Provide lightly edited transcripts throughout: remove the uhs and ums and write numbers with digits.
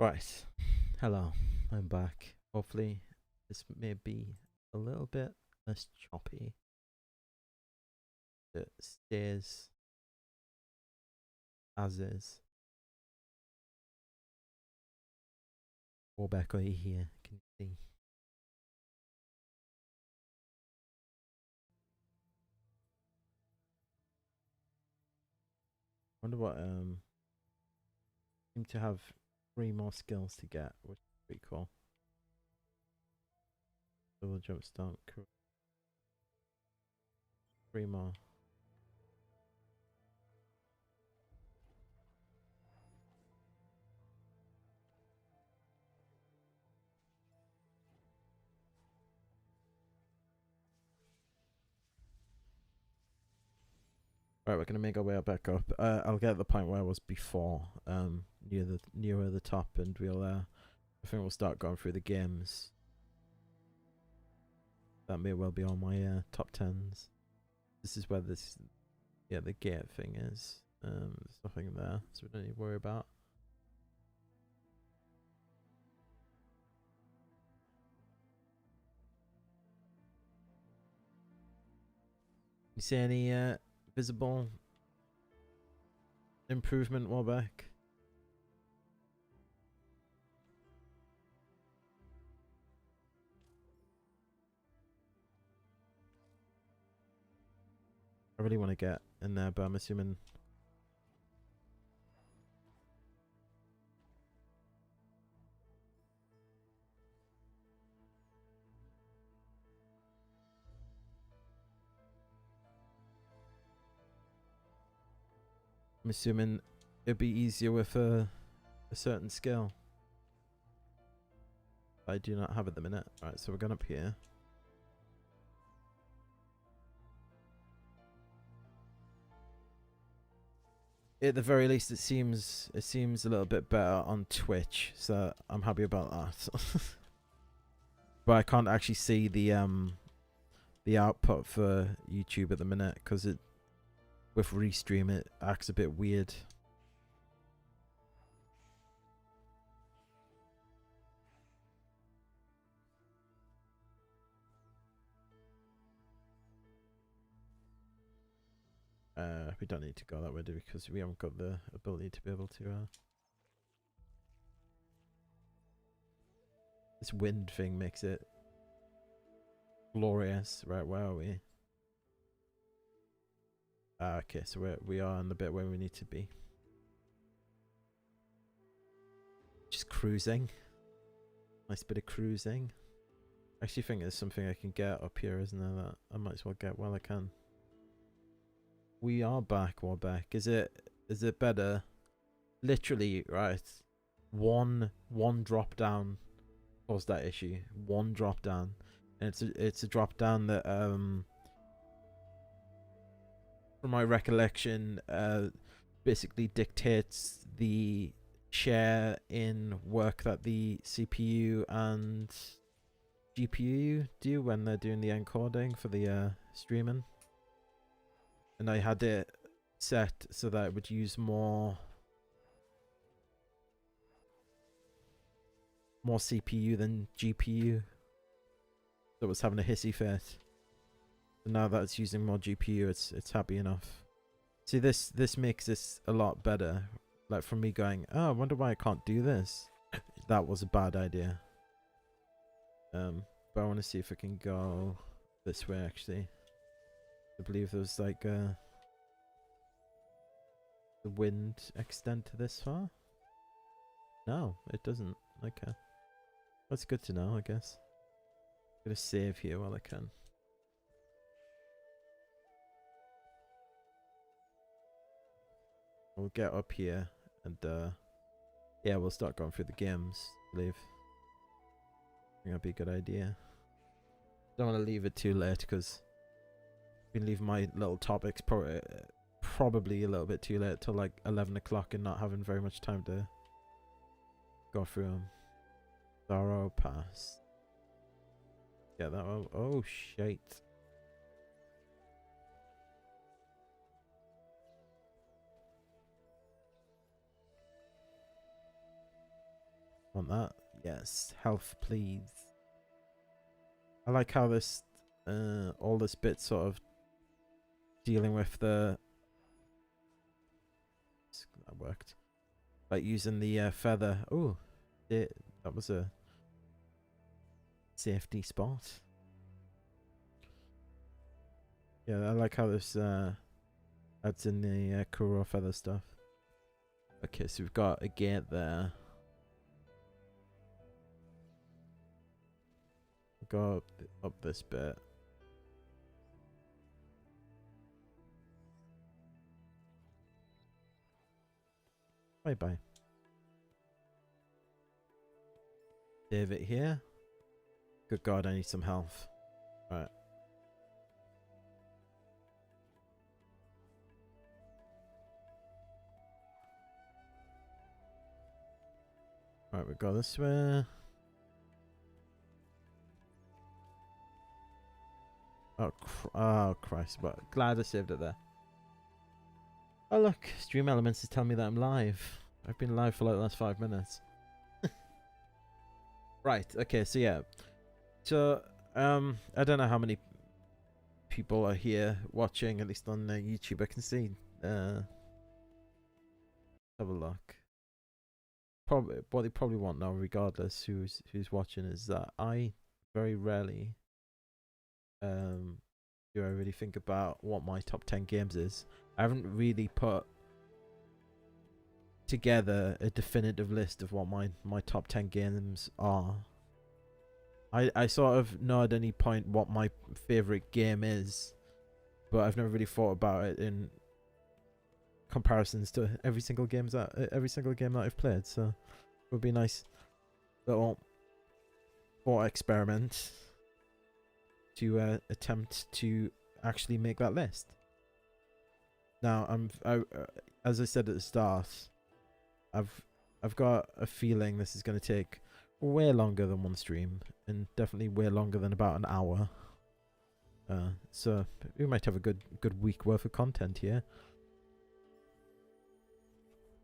Right. Hello. I'm back. Hopefully, this may be a little bit less choppy. It stays as is. Or back right here. Can you see? Wonder what seem to have 3 more skills to get, which is pretty cool. Double jump start. 3 more. Right, we're gonna make our way back up. I'll get at the point where I was before, nearer the top, and we'll I think we'll start going through the games. That may well be on my top 10s. This is where the gate thing is. There's nothing there, so we don't need to worry about. You see any visible improvement while back? I really want to get in there, but I'm assuming. I'm assuming it'd be easier with a certain skill. I do not have at the minute. Alright, so we're going up here. At the very least, it seems a little bit better on Twitch, so I'm happy about that. But I can't actually see the output for YouTube at the minute because it with Restream it acts a bit weird. We don't need to go that way, do we? Because we haven't got the ability to be able to. This wind thing makes it glorious. Right, where are we? Okay, so we are in the bit where we need to be. Just cruising. Nice bit of cruising. I actually think there's something I can get up here, isn't there? That I might as well get while I can. We are back. We're back. Is it better? Literally, right? One drop down caused that issue. One drop down, and it's a drop down that from my recollection basically dictates the share in work that the CPU and GPU do when they're doing the encoding for the streaming. And I had it set so that it would use more CPU than GPU. So it was having a hissy fit. So now that it's using more GPU, it's happy enough. See, this makes this a lot better. Like from me going, oh, I wonder why I can't do this. That was a bad idea. But I want to see if I can go this way actually. I believe there's like the wind extend to this far? No, it doesn't. Okay. That's good to know, I guess. I'm gonna save here while I can. We'll get up here and yeah, we'll start going through the games, I believe. I think that'd be a good idea. Don't want to leave it too late because we can leave my little topics probably a little bit too late till like 11 o'clock and not having very much time to go through them. Sorrow Pass. Yeah, that one. Oh, shit. Want that? Yes. Health, please. I like how this, all this bit sort of dealing with the. That worked. Like using the feather. Oh, that was a safety spot. Yeah, I like how this adds in the Kuro feather stuff. Okay, so we've got a gate there. Go up this bit. Bye bye. Save it here. Good God, I need some health. Right. Right, we go this way. Oh Christ! But glad I saved it there. Oh look, Stream Elements is telling me that I'm live. I've been live for like the last 5 minutes. Right. Okay. So yeah. So I don't know how many people are here watching. At least on YouTube, I can see. Have a look. Probably what they probably want now, regardless who's watching, is that I very rarely do I really think about what my top 10 games is. I haven't really put together a definitive list of what my top 10 games are. I sort of know at any point what my favorite game is, but I've never really thought about it in comparisons to every single game that I've played. So it would be a nice little thought experiment to attempt to actually make that list. Now as I said at the start, I've got a feeling this is going to take way longer than one stream, and definitely way longer than about an hour. So we might have a good week worth of content here,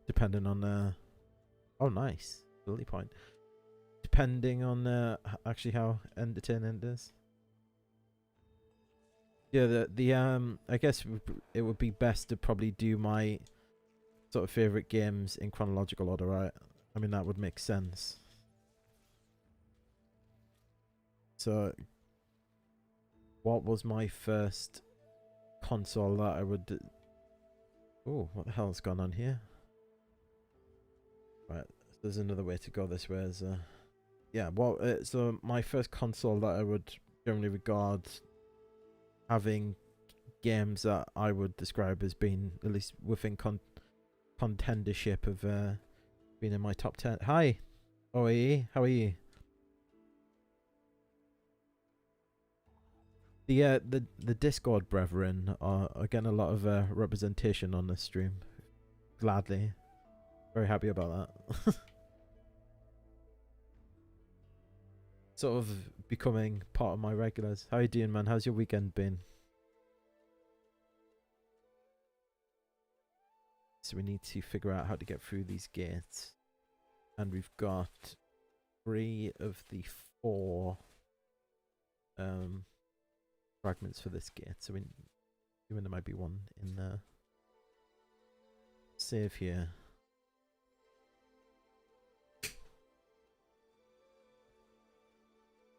depending on oh nice, Lily point. Depending on actually how entertaining it is. Yeah, the I guess it would be best to probably do my sort of favorite games in chronological order, right? I mean, that would make sense. So, what was my first console that I would... Oh, what the hell's gone on here? Right, there's another way to go this way. Yeah, well, so my first console that I would generally regard having games that I would describe as being at least within contendership of being in my top 10. Hi, OAE, how are you? The Discord brethren are getting a lot of representation on this stream. Gladly, very happy about that. Sort of becoming part of my regulars. How you doing, man? How's your weekend been? So we need to figure out how to get through these gates, and we've got 3 of the 4 fragments for this gate. So even there might be one in there. Save here.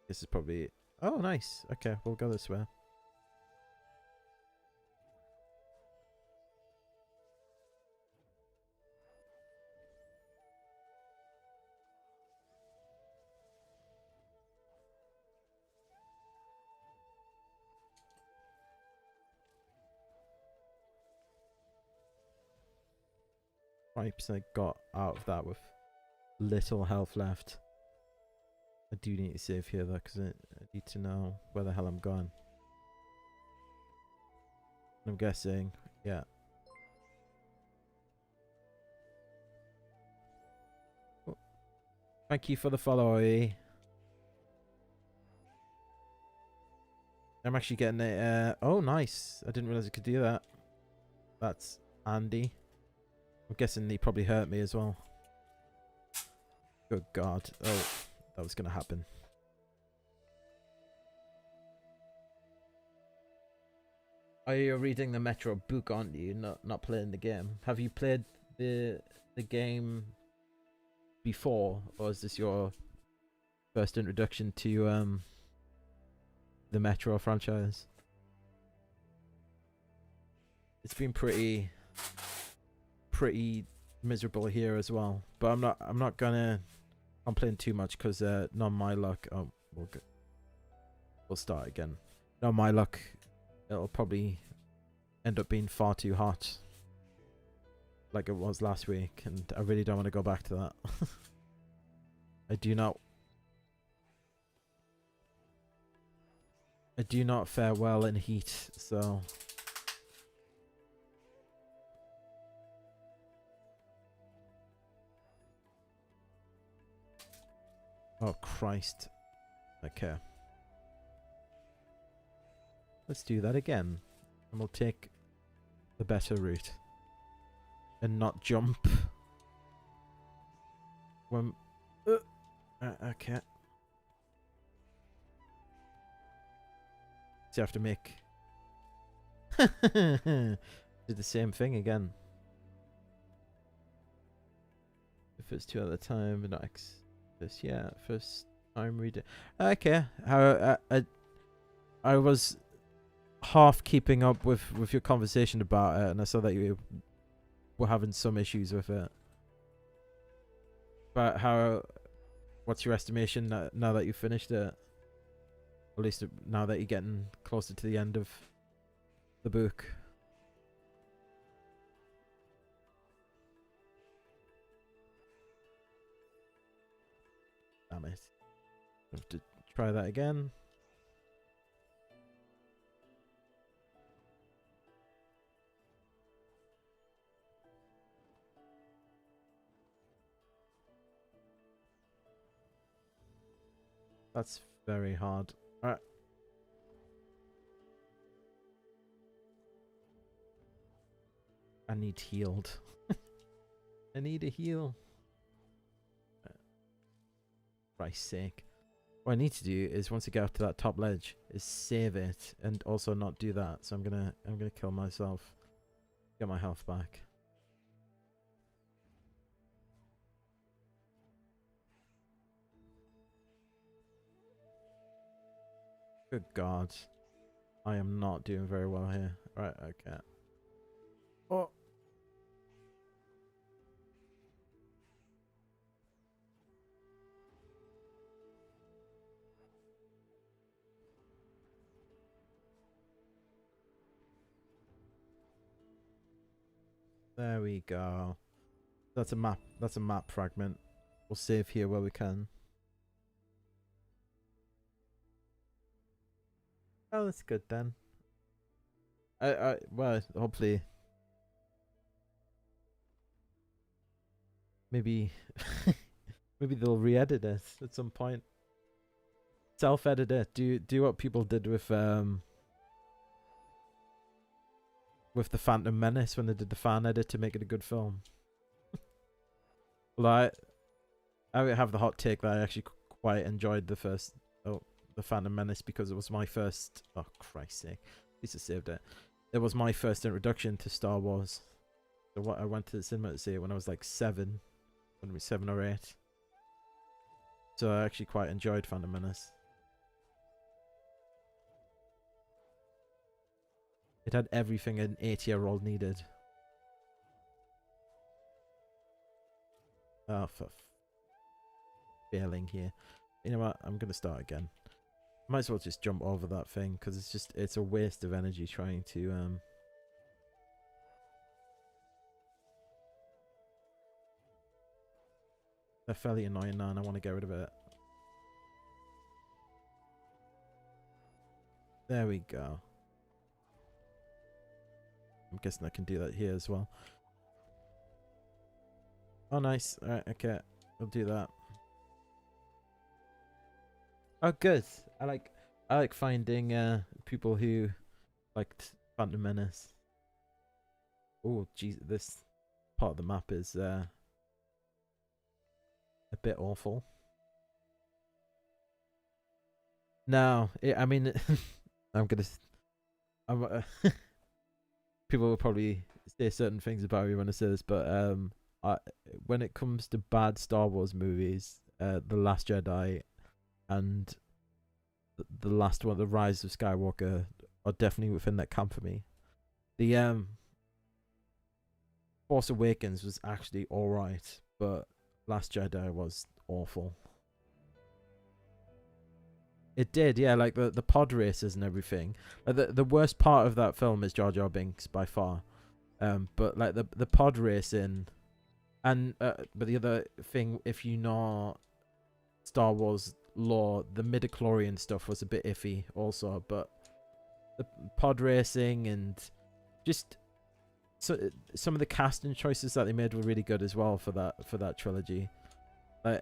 This is probably... Oh, nice. Okay, we'll go this way. Pipes I got out of that with little health left. I do need to save here though, because I need to know where the hell I'm going. I'm guessing, yeah. Oh. Thank you for the follow, E. I'm actually getting a... oh, nice. I didn't realize I could do that. That's handy. I'm guessing they probably hurt me as well. Good God. Oh, that was gonna happen. Oh, you're reading the Metro book, aren't you? Not playing the game. Have you played the game before, or is this your first introduction to the Metro franchise? It's been pretty miserable here as well, but I'm not gonna complain too much because not my luck. Oh, we'll start again. Not my luck. It'll probably end up being far too hot, like it was last week, and I really don't want to go back to that. I do not fare well in heat, so oh Christ. Okay. Let's do that again. And we'll take the better route. And not jump. When okay. So you have to make do the same thing again. If it's 2 at a time, but not this, yeah, first time reading. Okay, how I was half keeping up with your conversation about it, and I saw that you were having some issues with it. But what's your estimation now that you've finished it? At least now that you're getting closer to the end of the book. Damn it. I have to try that again. That's very hard. Alright. I need healed. I need a heal. For Christ's sake. What I need to do is once I get up to that top ledge is save it and also not do that. So I'm gonna kill myself. Get my health back. Good God. I am not doing very well here. Right, okay. Oh. There we go. That's a map. That's a map fragment. We'll save here where we can. Oh, that's good then. Well, hopefully, maybe, maybe they'll re-edit it at some point. Self-edit it. Do what people did with the Phantom Menace when they did the fan edit to make it a good film. Well, I would have the hot take that I actually quite enjoyed the Phantom Menace because it was my first. Oh Christ's sake! At least I saved it. It was my first introduction to Star Wars. So what I went to the cinema to see it when I was like 7, when I was 7 or 8. So I actually quite enjoyed Phantom Menace. It had everything an 8-year-old needed. Oh, for failing here. You know what? I'm gonna start again. Might as well just jump over that thing because it's a waste of energy trying to they're fairly annoying now and I want to get rid of it. There we go. I'm guessing I can do that here as well. Oh nice. Alright, okay. I'll do that. Oh good. I like finding people who liked Phantom Menace. Oh jeez, this part of the map is a bit awful. No, I mean, I'm gonna. People will probably say certain things about me when I say this, but when it comes to bad Star Wars movies, The Last Jedi and the last one, The Rise of Skywalker, are definitely within that camp for me. The Force Awakens was actually alright, but Last Jedi was awful. It did, yeah, like the pod races and everything. Like the worst part of that film is Jar Jar Binks by far. But like the pod racing, and but the other thing, if you know Star Wars lore, the midichlorian stuff was a bit iffy also. But the pod racing and just some of the casting choices that they made were really good as well for that trilogy. Like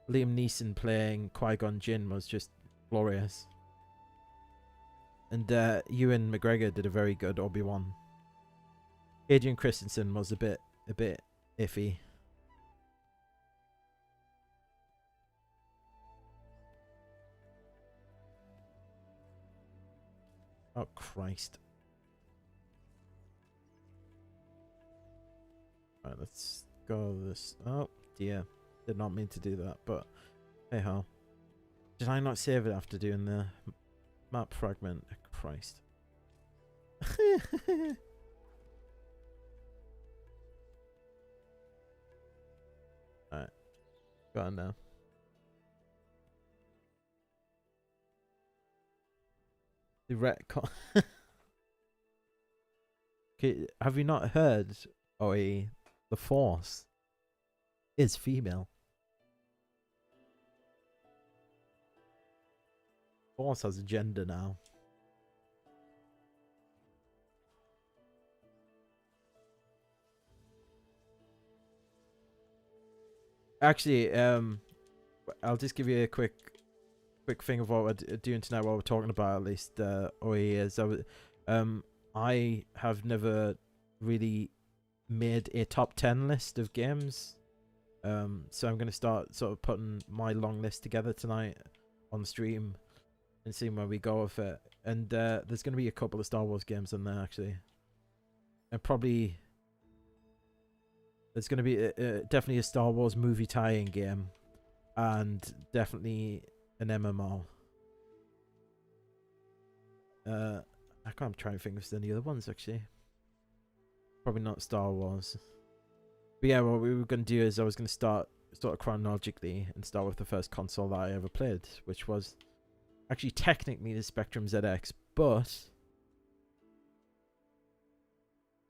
Liam Neeson playing Qui-Gon Jinn was just glorious. And Ewan McGregor did a very good Obi-Wan. Adrian Christensen was a bit iffy. Oh Christ. Alright, let's go this. Oh dear. Did not mean to do that, but hey ho. Did I not save it after doing the map fragment? Christ. Alright. Go on now. The retcon. Okay, have you not heard, Oi, the Force is female? Force has a gender now. Actually, I'll just give you a quick thing of what we're doing tonight. What we're talking about, at least, is I have never really made a top 10 list of games. So I'm gonna start sort of putting my long list together tonight on stream and seeing where we go with it. And there's gonna be a couple of Star Wars games in there actually, and probably there's gonna be definitely a Star Wars movie tie-in game, and definitely an MMO. I can't try and think of any other ones actually. Probably not Star Wars. But yeah, what we were going to do is I was going to start sort of chronologically and start with the first console that I ever played, which was actually technically the Spectrum ZX, but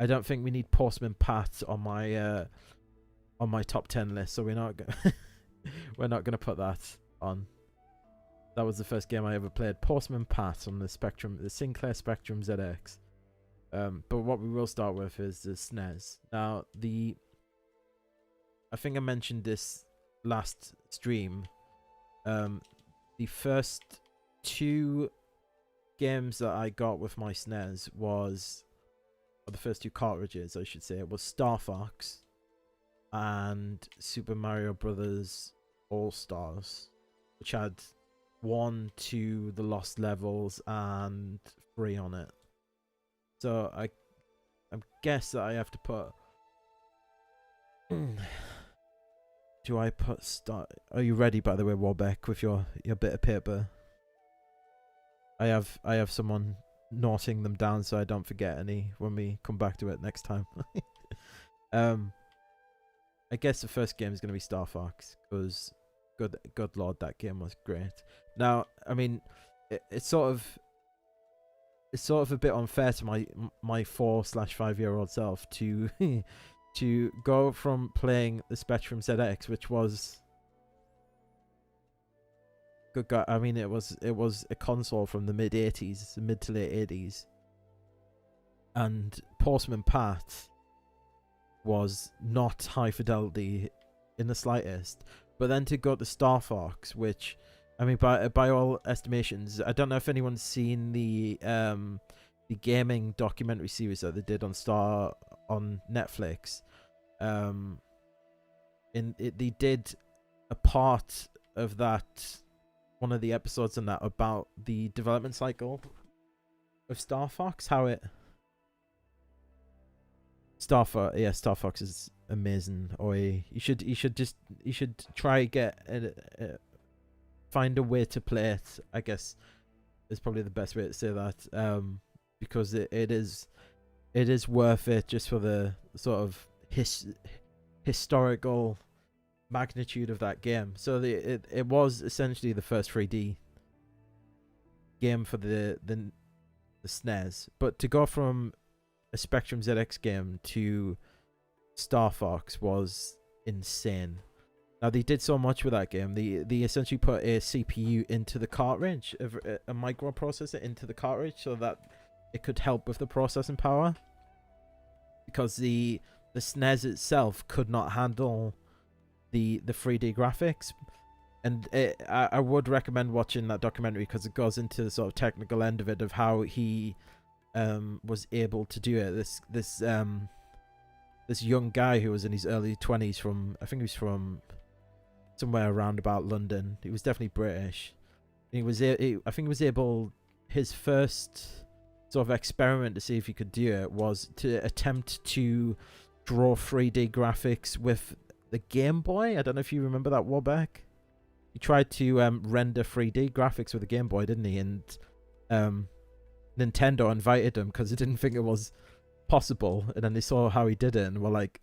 I don't think we need Postman Pat on my top 10 list, so we're not going to put that on. That was the first game I ever played, Postman Pat on the Sinclair Spectrum ZX. But what we will start with is the SNES. Now, I think I mentioned this last stream. The first two games that I got with my SNES or the first two cartridges, I should say, it was Star Fox and Super Mario Brothers All Stars, which had 1, 2, The Lost Levels, and 3 on it. So I guess that I have to put. Do I put start? Are you ready, by the way, Warbeck, with your bit of paper? I have someone noting them down so I don't forget any when we come back to it next time. I guess the first game is going to be Star Fox, because good lord, that game was great. Now, I mean, it's sort of a bit unfair to my 4/5 year old self to to go from playing the Spectrum ZX, which was good God, I mean, it was a console from the mid to late 80s, and Postman Pat was not high fidelity in the slightest. But then to go to Star Fox, which, I mean, by all estimations, I don't know if anyone's seen the gaming documentary series that they did on Netflix. they did a part of that, one of the episodes in that, about the development cycle of Star Fox, how it Star Fox is amazing. Or you should try find a way to play it, I guess is probably the best way to say that, because it is worth it, just for the sort of historical magnitude of that game. So it was essentially the first 3D game for the SNES, but to go from a Spectrum ZX game to Star Fox was insane. Now, they did so much with that game. They essentially put a CPU into the cartridge, a microprocessor into the cartridge, so that it could help with the processing power, because the SNES itself could not handle the 3D graphics. And I would recommend watching that documentary, because it goes into the sort of technical end of it, of how he was able to do it. This young guy who was in his early 20s, from, I think he was from somewhere around about London. He was definitely British. I think he was able, his first sort of experiment to see if he could do it was to attempt to draw 3D graphics with the Game Boy. I don't know if you remember that, Warbeck. He tried to render 3D graphics with the Game Boy, didn't he? And Nintendo invited him because they didn't think it was possible, and then they saw how he did it and were like,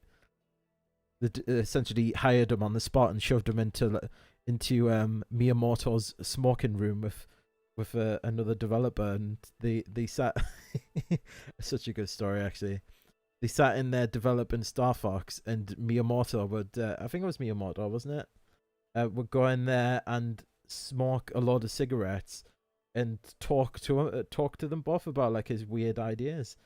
they essentially hired him on the spot and shoved him into Miyamoto's smoking room with another developer, and they sat such a good story, actually. They sat in there developing Star Fox, and Miyamoto would, I think it was Miyamoto, wasn't it? Would go in there and smoke a load of cigarettes and talk to them both about like his weird ideas.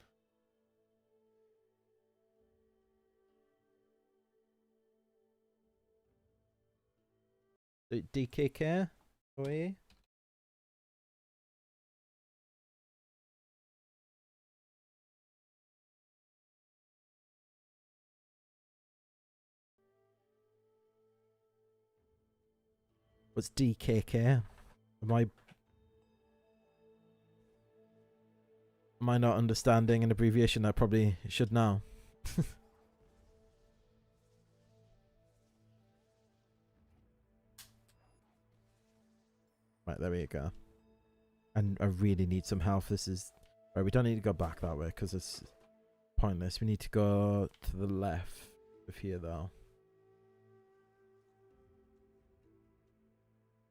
DKK? Oh, yeah? What's DKK? Am I not understanding an abbreviation I probably should know? Right, there we go. And I really need some health. This is... Right, we don't need to go back that way because it's pointless. We need to go to the left of here, though.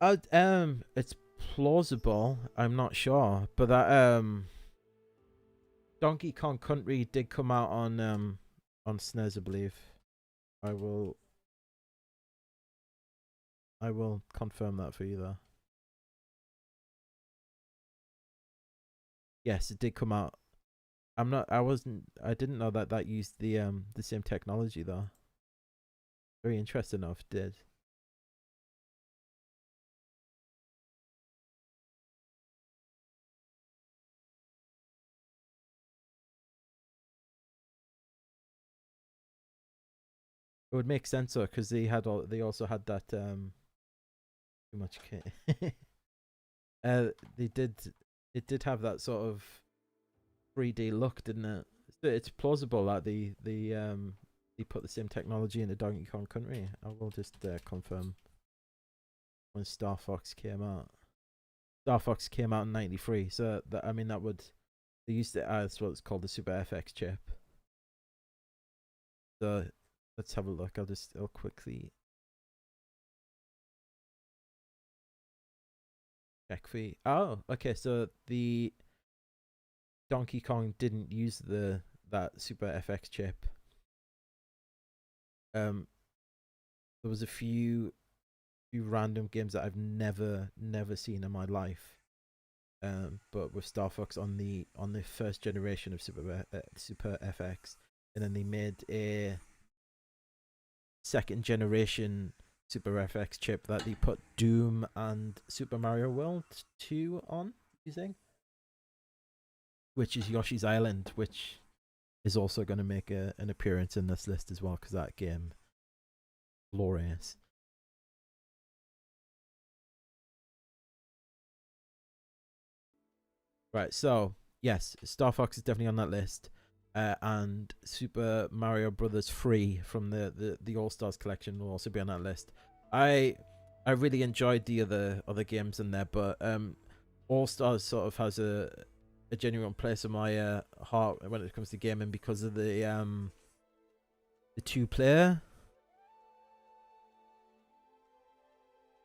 It's plausible. I'm not sure, but that Donkey Kong Country did come out on SNES, I believe. I will confirm that for you, though. Yes, it did come out. I didn't know that used the same technology, though. Very interesting enough, it did. It would make sense, though, because they also had that too much kit. It did have that sort of 3D look, didn't it? It's plausible that they put the same technology into Donkey Kong Country. I will just confirm when Star Fox came out. Star Fox came out in '93, so that, I mean, that would, they used it as what's called the Super FX chip. So let's have a look. I'll quickly check for you. Oh, okay. So the Donkey Kong didn't use that Super FX chip. There was a few random games that I've never seen in my life. But with Star Fox on the first generation of Super FX, and then they made a second generation Super FX chip that they put Doom and Super Mario World 2 on using, which is Yoshi's Island, which is also going to make an appearance in this list as well, because that game glorious. Right, so yes, Star Fox is definitely on that list, and Super Mario Brothers 3 from the All Stars collection will also be on that list. I really enjoyed the other games in there, but All Stars sort of has a genuine place in my heart when it comes to gaming because of the 2-player.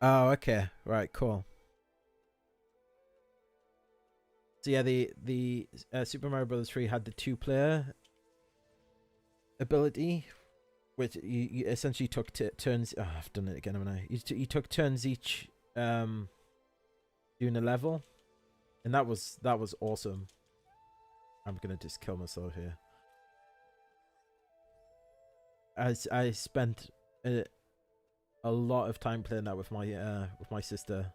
Oh, okay, right, cool. So yeah, the Super Mario Brothers 3 had the 2-player ability, which you essentially took turns. Oh, I've done it again, haven't I? You took turns each doing a level, and that was awesome. I'm gonna just kill myself here. As I spent a lot of time playing that with my sister.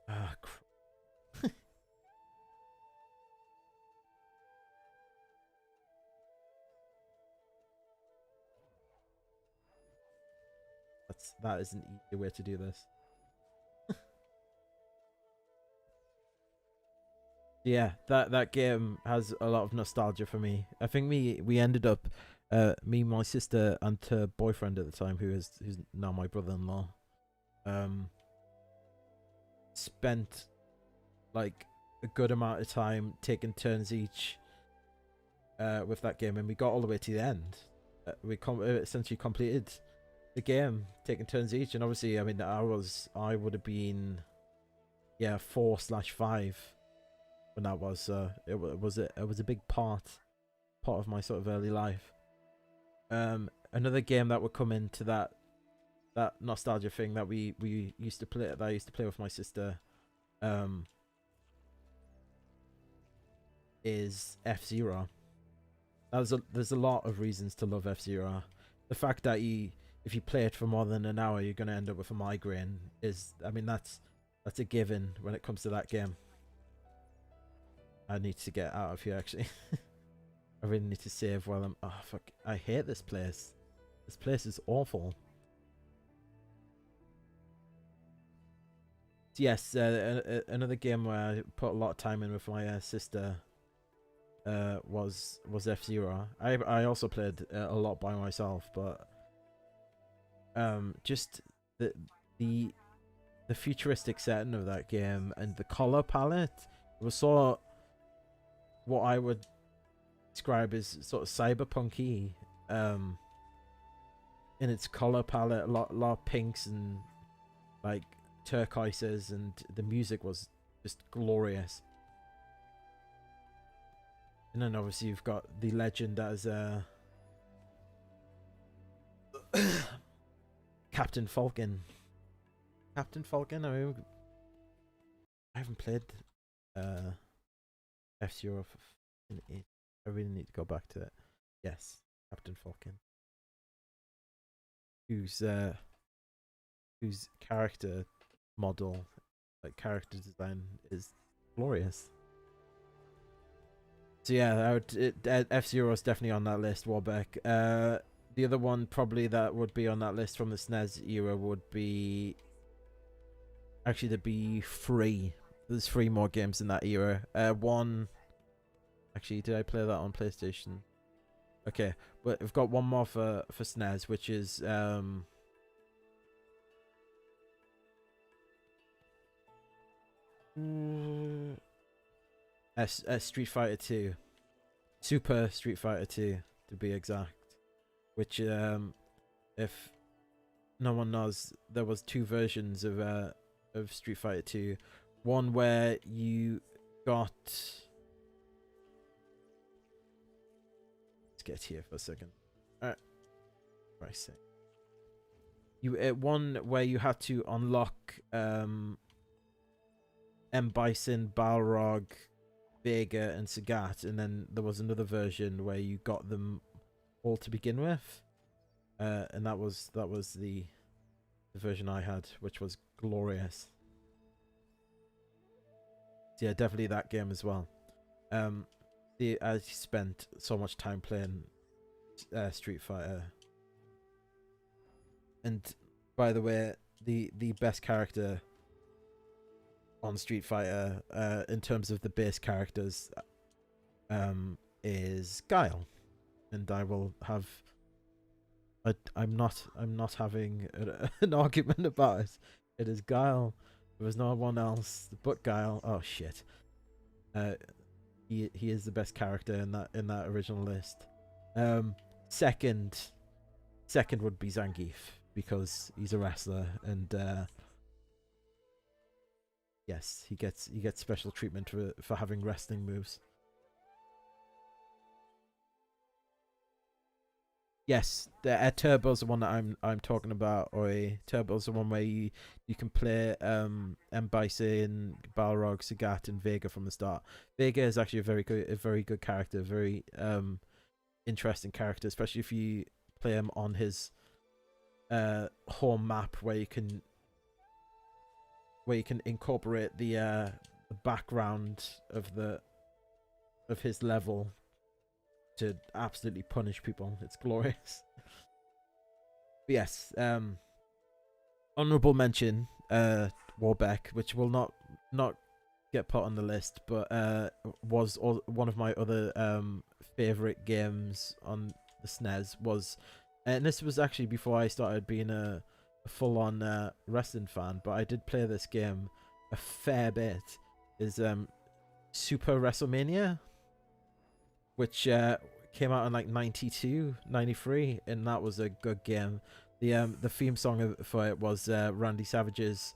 Ah, that is an easy way to do this. Yeah, that game has a lot of nostalgia for me. I think we ended up, me, my sister, and her boyfriend at the time, who's now my brother-in-law, um, spent like a good amount of time taking turns each, with that game, and we got all the way to the end. We essentially completed the game, taking turns each, and obviously, I mean, I would have been, yeah, 4/5 when that was. It was a big part of my sort of early life. Another game that would come into that nostalgia thing that we used to play, that I used to play with my sister, is F-Zero. There's a lot of reasons to love F-Zero. The fact that if you play it for more than an hour, you're gonna end up with a migraine is, I mean, that's a given when it comes to that game. I need to get out of here, actually. I really need to save while I'm... Oh, fuck. I hate this place. This place is awful. Yes, another game where I put a lot of time in with my sister was F-Zero. I also played a lot by myself, but just the the futuristic setting of that game and the color palette, it was sort of what I would describe as sort of cyberpunky, in its color palette, a lot of pinks and like turquoises, and the music was just glorious. And then obviously you've got the legend as Captain Falcon. Captain Falcon. I mean, I haven't played F-Zero in it. I really need to go back to it. Yes, Captain Falcon. Whose character model, like character design, is glorious. So yeah, F-Zero is definitely on that list, Warbeck. The other one probably that would be on that list from the SNES era would be... Actually, there'd be 3. There's 3 more games in that era. One... Actually, did I play that on PlayStation? Okay, but we've got one more for SNES, which is... Street Fighter 2. Super Street Fighter 2, to be exact. Which, if no one knows, there was 2 versions of Street Fighter 2. One where you got... Let's get here for a second. Right, one where you had to unlock M. Bison, Balrog, Vega, and Sagat, and then there was another version where you got them all to begin with, and that was the version I had, which was glorious. So yeah, definitely that game as well. I spent so much time playing Street Fighter. And by the way, the best character on Street Fighter, in terms of the base characters, is Guile, and I will have. I'm not having an argument about it. It is Guile. There was no one else but Guile. Oh shit. He is the best character in that original list. Second would be Zangief, because he's a wrestler, and yes, he gets special treatment for having wrestling moves. Yes, the Turbo's the one that I'm talking about. Oi, Turbo's the one where you can play Bison, Balrog, Sagat, and Vega from the start. Vega is actually a very good character, very interesting character, especially if you play him on his home map, where you can incorporate the background of his level to absolutely punish people. It's glorious. But yes, honorable mention, Warbeck, which will not get put on the list, but was one of my other favorite games on the SNES. Was, and this was actually before I started being a full-on wrestling fan, but I did play this game a fair bit. Is Super WrestleMania, which came out in like 92, 93, and that was a good game. The theme song for it was Randy Savage's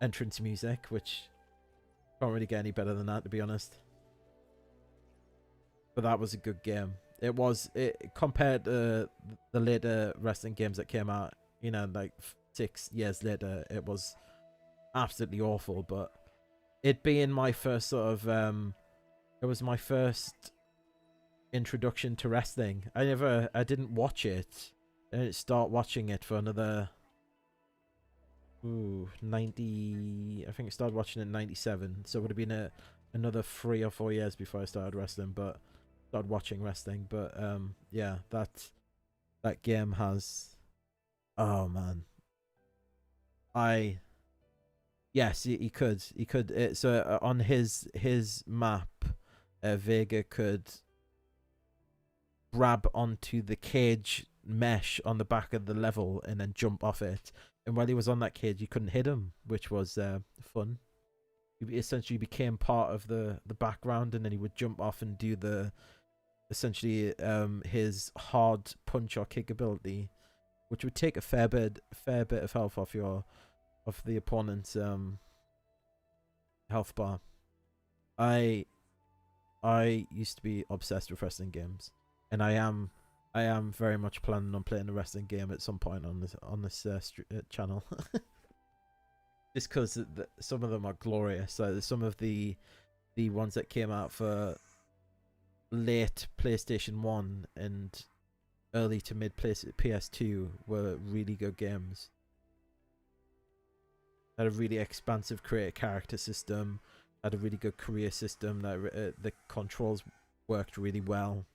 entrance music, which can't really get any better than that, to be honest. But that was a good game. It compared to the later wrestling games that came out, you know, like 6 years later, it was absolutely awful. But it being my first sort of it was my first introduction to wrestling. I didn't watch it. I didn't start watching it for another 90. I think I started watching it in 97, so it would have been another 3 or 4 years before I started wrestling, but started watching wrestling. But yeah, that game has, oh man, yes, he could so on his map, Vega could grab onto the cage mesh on the back of the level and then jump off it. And while he was on that cage, you couldn't hit him, which was fun. He essentially became part of the background, and then he would jump off and do essentially his hard punch or kick ability, which would take a fair bit of health off the opponent's health bar. I used to be obsessed with wrestling games, and I am very much planning on playing a wrestling game at some point on this channel. Just because some of them are glorious. So some of the ones that came out for late PlayStation 1 and early to mid PS2 were really good games. Had a really expansive create a character system. Had a really good career system. That the controls worked really well.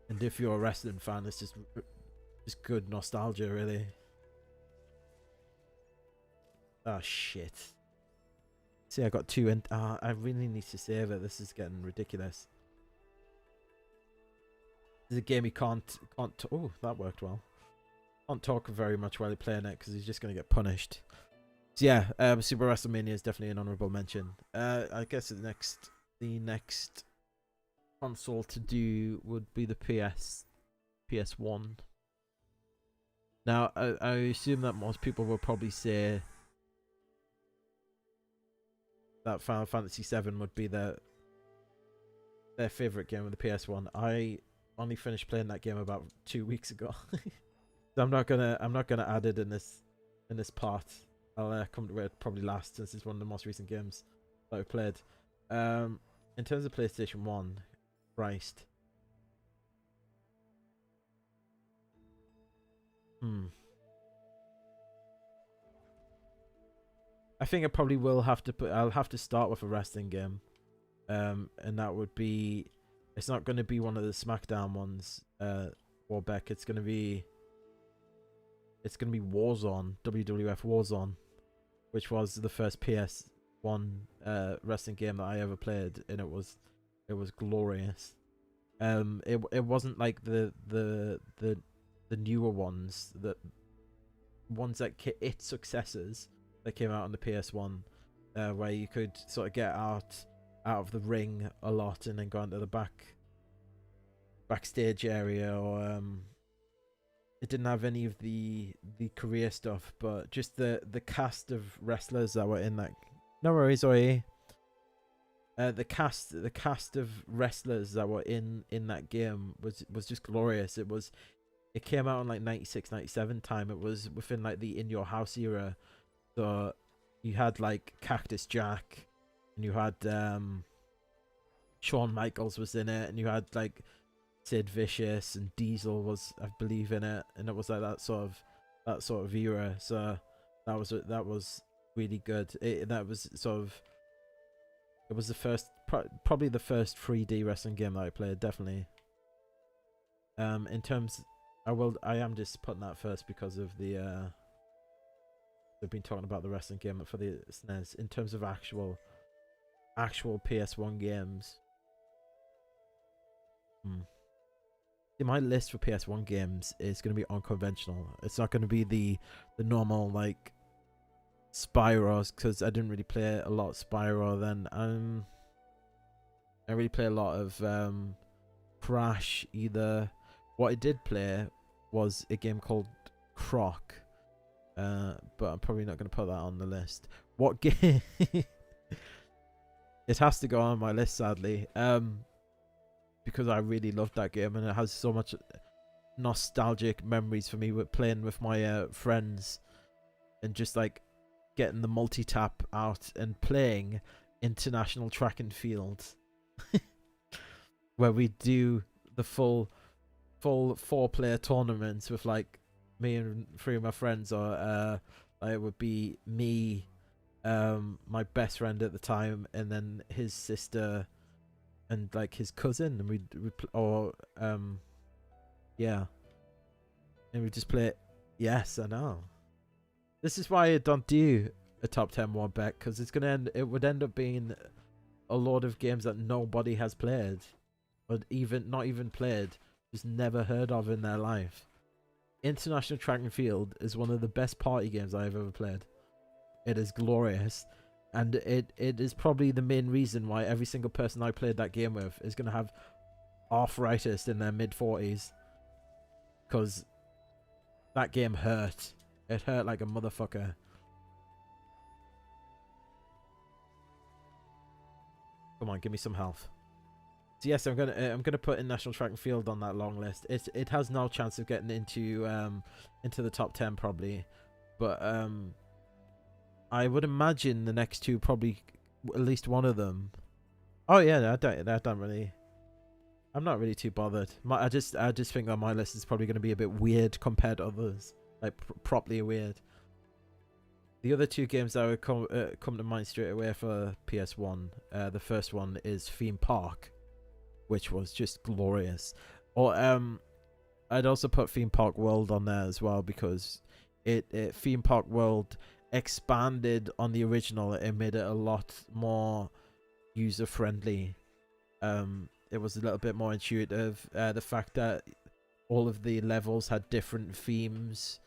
And if you're a wrestling fan, it's just good nostalgia, really. Oh shit! See, I got 2, and I really need to save it. This is getting ridiculous. This is a game he can't. Oh, that worked well. Can't talk very much while you're playing it because he's just gonna get punished. So yeah, Super WrestleMania is definitely an honorable mention. I guess the next console to do would be the PS1. Now, I assume that most people will probably say that Final Fantasy VII would be their favorite game of the PS1. I only finished playing that game about 2 weeks ago. So I'm not gonna add it in this part. I'll come to it probably last, since it's one of the most recent games that I've played. In terms of PlayStation 1, Christ. I think I probably will have to I'll have to start with a wrestling game. And that would be, it's not going to be one of the SmackDown ones, Warbeck. It's going to be it's gonna be Warzone, WWF Warzone, which was the first PS1 wrestling game that I ever played, and it was glorious. It wasn't like the newer ones, the ones that its successors that came out on the PS1, where you could sort of get out of the ring a lot and then go into the backstage area, or it didn't have any of the career stuff, but just the cast of wrestlers that were in that. No worries, Oi. The cast of wrestlers that were in that game was just glorious. It came out in like 96, 97 time. It was within like the In Your House era. So you had like Cactus Jack, and you had Shawn Michaels was in it, and you had like Sid Vicious, and Diesel was, I believe, in it, and it was like that sort of era. So that was really good. That was sort of, it was the first, probably the first 3D wrestling game that I played, definitely. In terms, I am just putting that first because of the they've been talking about the wrestling game for the SNES. In terms of actual PS1 games, see, my list for PS1 games is going to be unconventional. It's not going to be the normal like Spyros, because I didn't really play a lot of Spyro then. I really play a lot of Crash either. What I did play was a game called Croc, but I'm probably not going to put that on the list. What game? It has to go on my list, sadly, because I really loved that game, and it has so much nostalgic memories for me with playing with my friends, and just like getting the multi-tap out and playing international track and field, where we do the full 4-player tournaments with like me and 3 of my friends, or it would be me, my best friend at the time, and then his sister and like his cousin, and yeah, and we just play it. Yes, I know. This is why I don't do a top 10 one bet, because it would end up being a lot of games that nobody has played, or not even played, just never heard of in their life. International Track and Field is one of the best party games I've ever played. It is glorious, and it is probably the main reason why every single person I played that game with is going to have arthritis in their mid-40s, because that game hurt. It hurt like a motherfucker. Come on, give me some health. So yes, I'm gonna put in National Track and Field on that long list. It has no chance of getting into the top 10 probably, but I would imagine the next two, probably at least one of them. Oh yeah, I'm not really too bothered. I just think that my list is probably going to be a bit weird compared to others, like properly weird. The other 2 games that would come to mind straight away for PS1, the first one is Theme Park, which was just glorious. Or I'd also put Theme Park World on there as well, because Theme Park World expanded on the original and made it a lot more user friendly. It was a little bit more intuitive. The fact that all of the levels had different themes,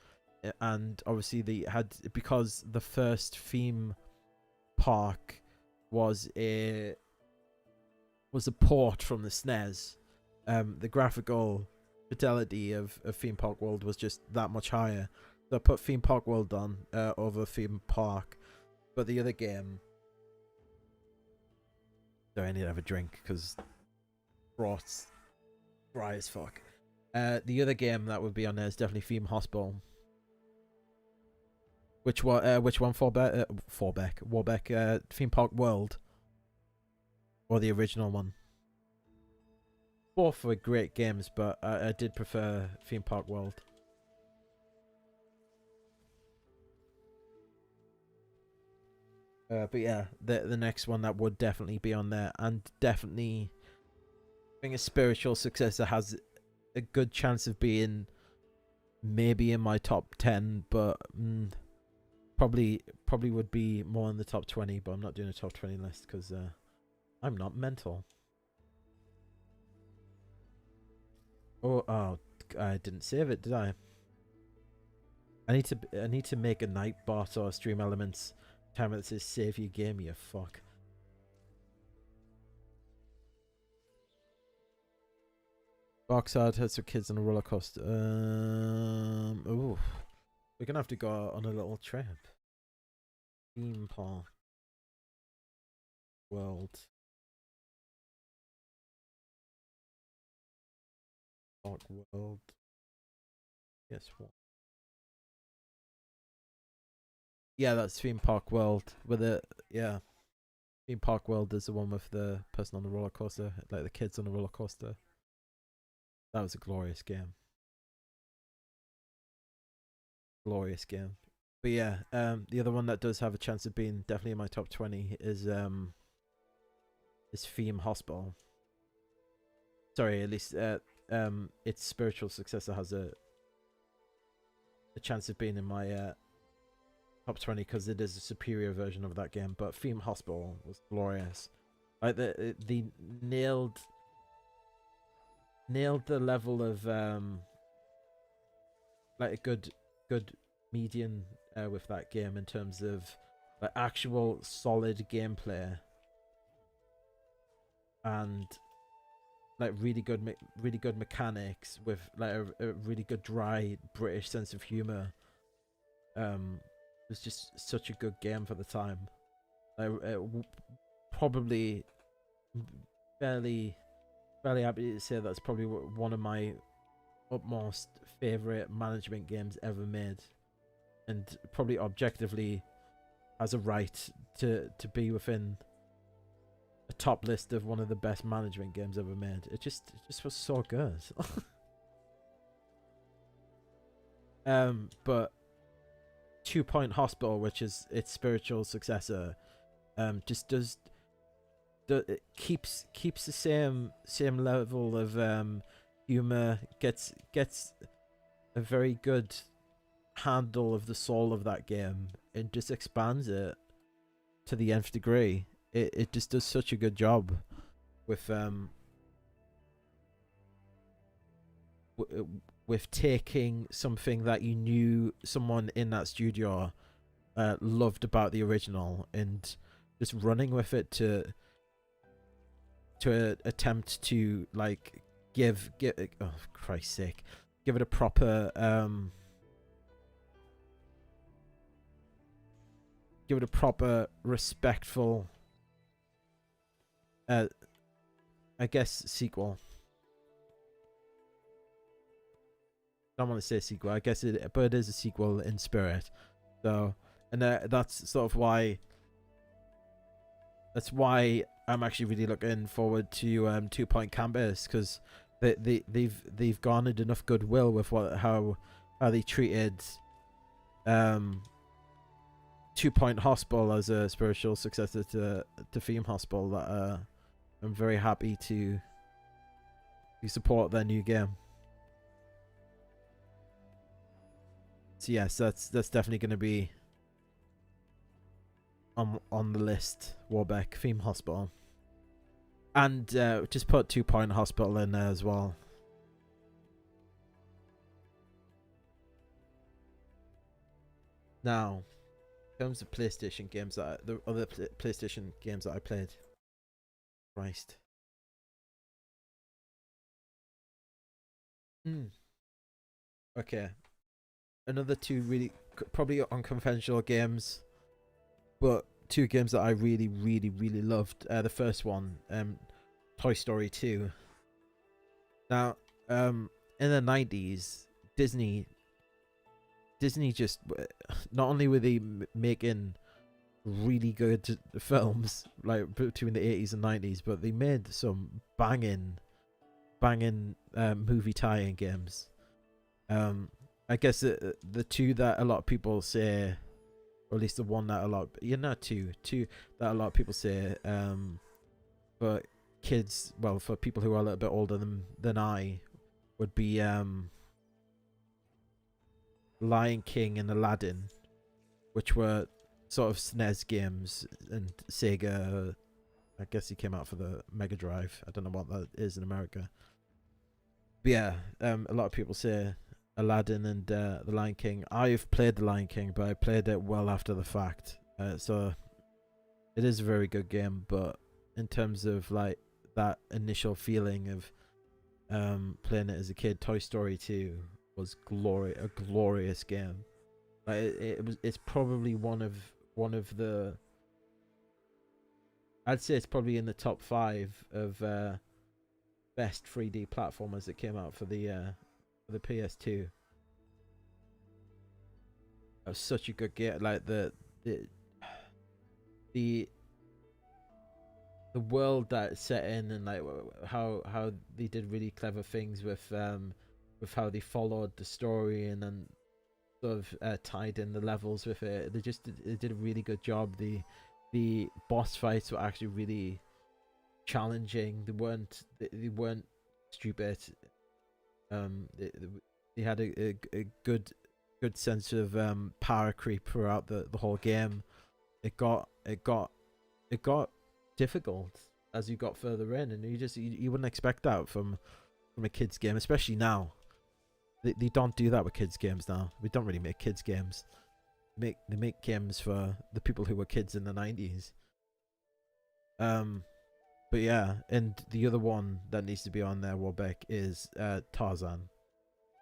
and obviously because the first theme park was a port from the SNES. The graphical fidelity of Theme Park World was just that much higher. So I put Theme Park World on over Theme Park. But the other game, so I need to have a drink because throat's dry as fuck. The other game that would be on there is definitely Theme Hospital. Which one? Warbeck. Theme Park World, or the original one. Both were great games, but I did prefer Theme Park World. But yeah, the next one that would definitely be on there, and definitely being a spiritual successor, has a good chance of being maybe in my top 10, but probably would be more in the top 20. But I'm not doing a top 20 list because I'm not mental. Oh, I didn't save it, did I? I need to make a night bot or stream elements time that says save your game, you fuck. Box art heads for kids on a roller coaster. Ooh, we're gonna have to go on a little trip. Theme park world. Park world. Guess what? Yeah, that's theme park world with it. Yeah, theme park world is the one with the person on the roller coaster, like the kids on the roller coaster. That was a glorious game. Glorious game. But yeah, the other one that does have a chance of being definitely in my top 20 is Theme Hospital. Sorry, at least its spiritual successor has a chance of being in my top 20 because it is a superior version of that game. But Theme Hospital was glorious. Like the nailed the level of like a good median with that game in terms of like actual solid gameplay and like really good mechanics with like a really good dry British sense of humor. It was just such a good game for the time. Like probably fairly happy to say that's probably one of my utmost favorite management games ever made, and probably objectively has a right to be within a top list of one of the best management games ever made. It just was so good. But 2 Point Hospital, which is its spiritual successor, just it keeps the same level of humor, gets a very good handle of the soul of that game and just expands it to the nth degree. It just does such a good job with with taking something that you knew someone in that studio loved about the original and just running with it to attempt to like give oh Christ's sake, give it a proper respectful I guess sequel. I don't want to say sequel, I guess but it is a sequel in spirit. So, and that's sort of why I'm actually really looking forward to 2 Point Campus, because they've garnered enough goodwill with how they treated 2 Point Hospital as a spiritual successor to Theme Hospital that I'm very happy to support their new game. So yes, that's definitely going to be on the list. Warbeck Theme Hospital, and just put 2 Point Hospital in there as well. Now, in terms of PlayStation games the other PlayStation games that I played, Christ. Okay, another two really probably unconventional games, but 2 games that I really loved. The first one, Toy Story 2. Now, in the 90s, Disney just, not only were they making really good films like between the 80s and 90s, but they made some banging movie tie-in games. I guess the two that a lot of people say, or at least the one that two that a lot of people say for kids, well, for people who are a little bit older than I, would be Lion King and Aladdin, which were sort of SNES games, and Sega. I guess he came out for the Mega Drive. I don't know what that is in America. But yeah, a lot of people say Aladdin and the Lion King. I've played the Lion King, but I played it well after the fact. So it is a very good game, but in terms of like that initial feeling of playing it as a kid, Toy Story 2 was a glorious game. Like it's probably one of the, I'd say it's probably in the top 5 of best 3D platformers that came out for the PS2. That was such a good game. Like the the world that it's set in, and like how they did really clever things with how they followed the story, and then sort of tied in the levels with it. They did a really good job. The boss fights were actually really challenging. They weren't stupid. They had a good sense of power creep throughout the whole game. It got difficult as you got further in, and you wouldn't expect that from a kids game, especially now. They don't do that with kids games now. We don't really make kids games. They make games for the people who were kids in the 90s. But yeah, and the other one that needs to be on there, Warbeck, is Tarzan,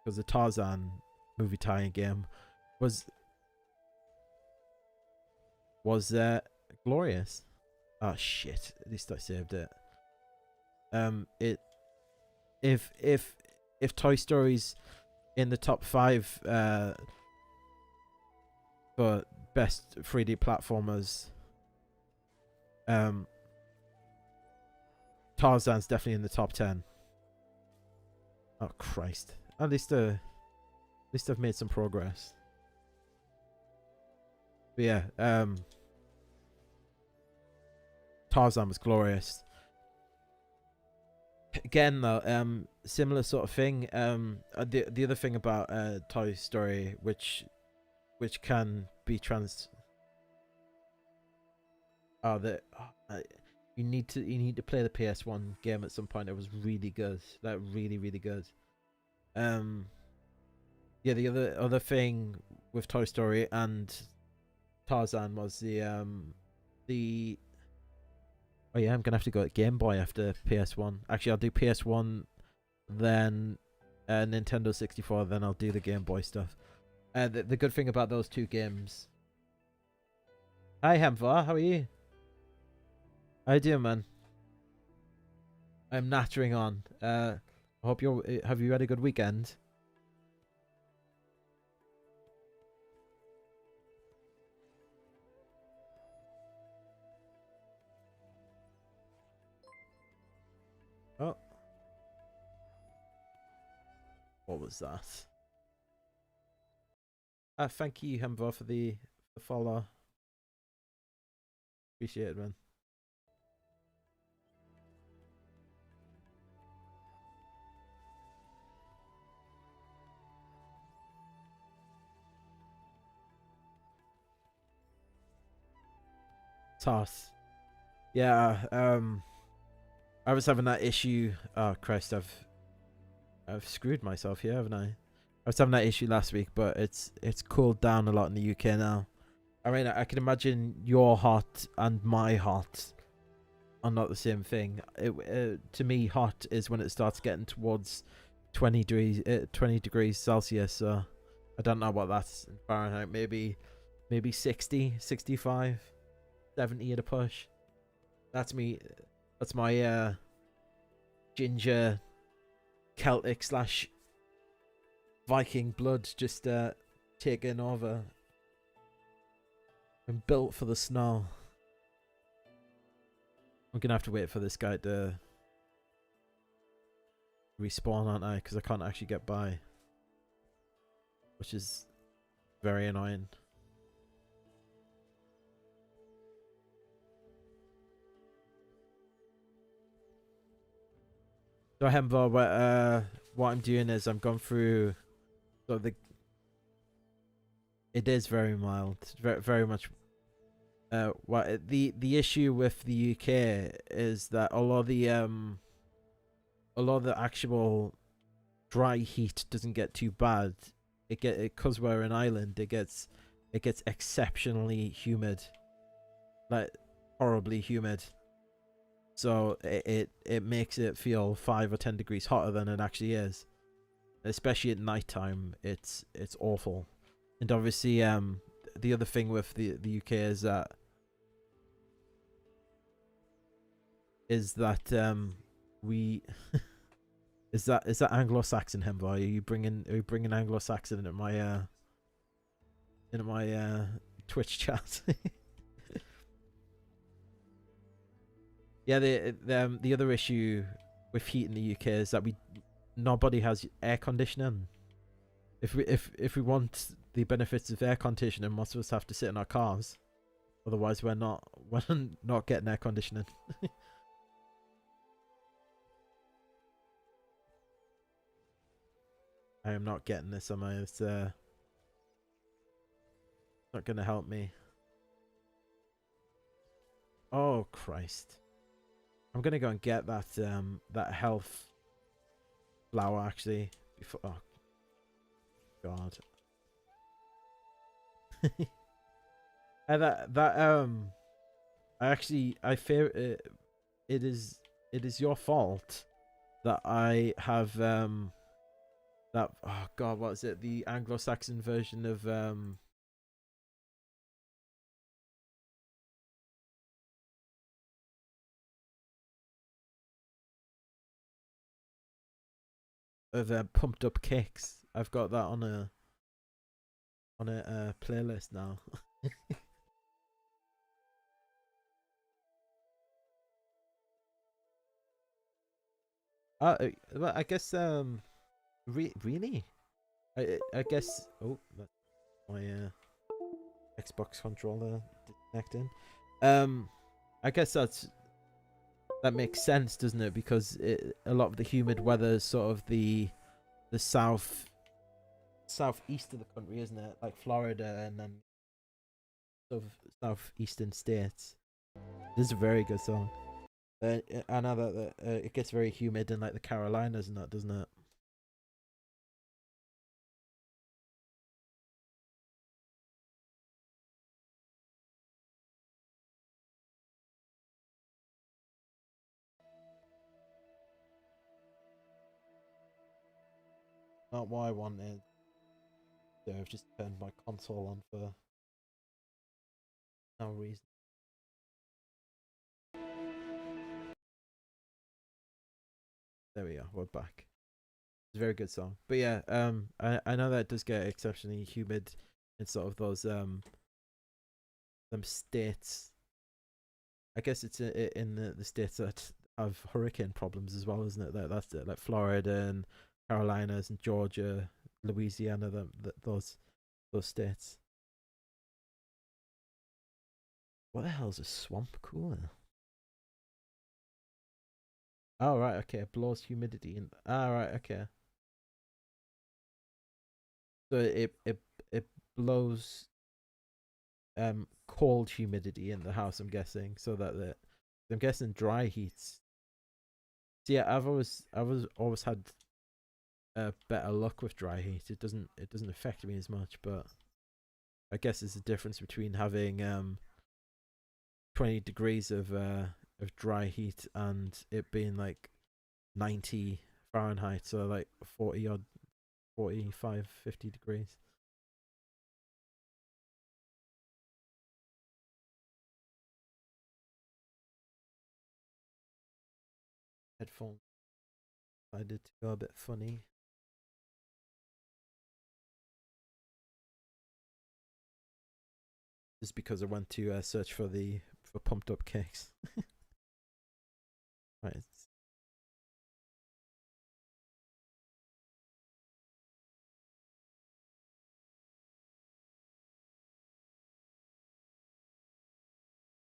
because the Tarzan movie tie-in game was glorious. Oh shit! At least I saved it. It if Toy Story's in the top 5 for best 3D platformers, Tarzan's definitely in the top 10. Oh Christ! At least I've made some progress. But yeah, Tarzan was glorious. Again though, similar sort of thing. The other thing about Toy Story, which can be you need to play the PS1 game at some point. It was really good. Like really good. Yeah, the other thing with Toy Story and Tarzan was the oh yeah, I'm gonna have to go at Game Boy after PS1. Actually, I'll do PS1, then Nintendo 64, then I'll do the Game Boy stuff. The good thing about those two games. Hi Hemvar, how are you? How you doing, man? I'm nattering on. I hope have you had a good weekend? Oh. What was that? Thank you, Hemvar, for the follow. Appreciate it, man. Toss. Yeah, I was having that issue. Oh Christ, I've screwed myself here, haven't I? I was having that issue last week, but it's cooled down a lot in the UK now. I mean, I can imagine your hot and my hot are not the same thing. To me, hot is when it starts getting towards 20 degrees Celsius. So I don't know what that's in Fahrenheit. Maybe 60, 65, 70 at a push. That's me. That's my ginger Celtic / Viking blood just taking over. I'm built for the snow. I'm gonna have to wait for this guy to respawn, aren't I? Because I can't actually get by, which is very annoying. So Hemvar, what I'm doing is I'm going through sort of It is very mild. Very very much. What the issue with the UK is that a lot of the actual dry heat doesn't get too bad. Because we're an island, it gets exceptionally humid, like horribly humid. So it makes it feel 5 or 10 degrees hotter than it actually is. Especially at nighttime, it's awful. And obviously, the other thing with the UK is that we is that Anglo-Saxon Hembo? Are you bringing Anglo-Saxon into my Twitch chat? Yeah, the other issue with heat in the UK is that nobody has air conditioning. If we want the benefits of air conditioning, most of us have to sit in our cars. Otherwise, we're not getting air conditioning. I am not getting this, am I? It's not gonna help me. Oh Christ! I'm gonna go and get that health flower actually before. Oh God! And I fear it is your fault that I have that, oh God, what is it? The Anglo-Saxon version of pumped up kicks. I've got that on a playlist now. Well, I guess really, I guess. Oh, that's my Xbox controller disconnecting. Um, I guess that makes sense, doesn't it? Because a lot of the humid weather is sort of the southeast of the country, isn't it? Like Florida and then sort of southeastern states. This is a very good song. I know that it gets very humid in like the Carolinas and that, doesn't it? Not what I wanted. So I've just turned my console on for no reason. There we are. We're back. It's a very good song. But yeah, I know that it does get exceptionally humid in sort of those them states. I guess it's in the states that have hurricane problems as well, isn't it? That's it, like Florida and Carolinas and Georgia, Louisiana, those states. What the hell is a swamp cooler? Oh right, okay. It blows humidity in. Ah right, okay. So it blows cold humidity in the house. I'm guessing so that I'm guessing dry heats. So yeah, I've always had better luck with dry heat. It doesn't affect me as much, but I guess there's a difference between having 20 degrees of dry heat and it being like 90 Fahrenheit, so like 40 odd 45, 50 degrees. Headphones decided to go a bit funny. Just because I went to search for the for pumped up cakes. Right,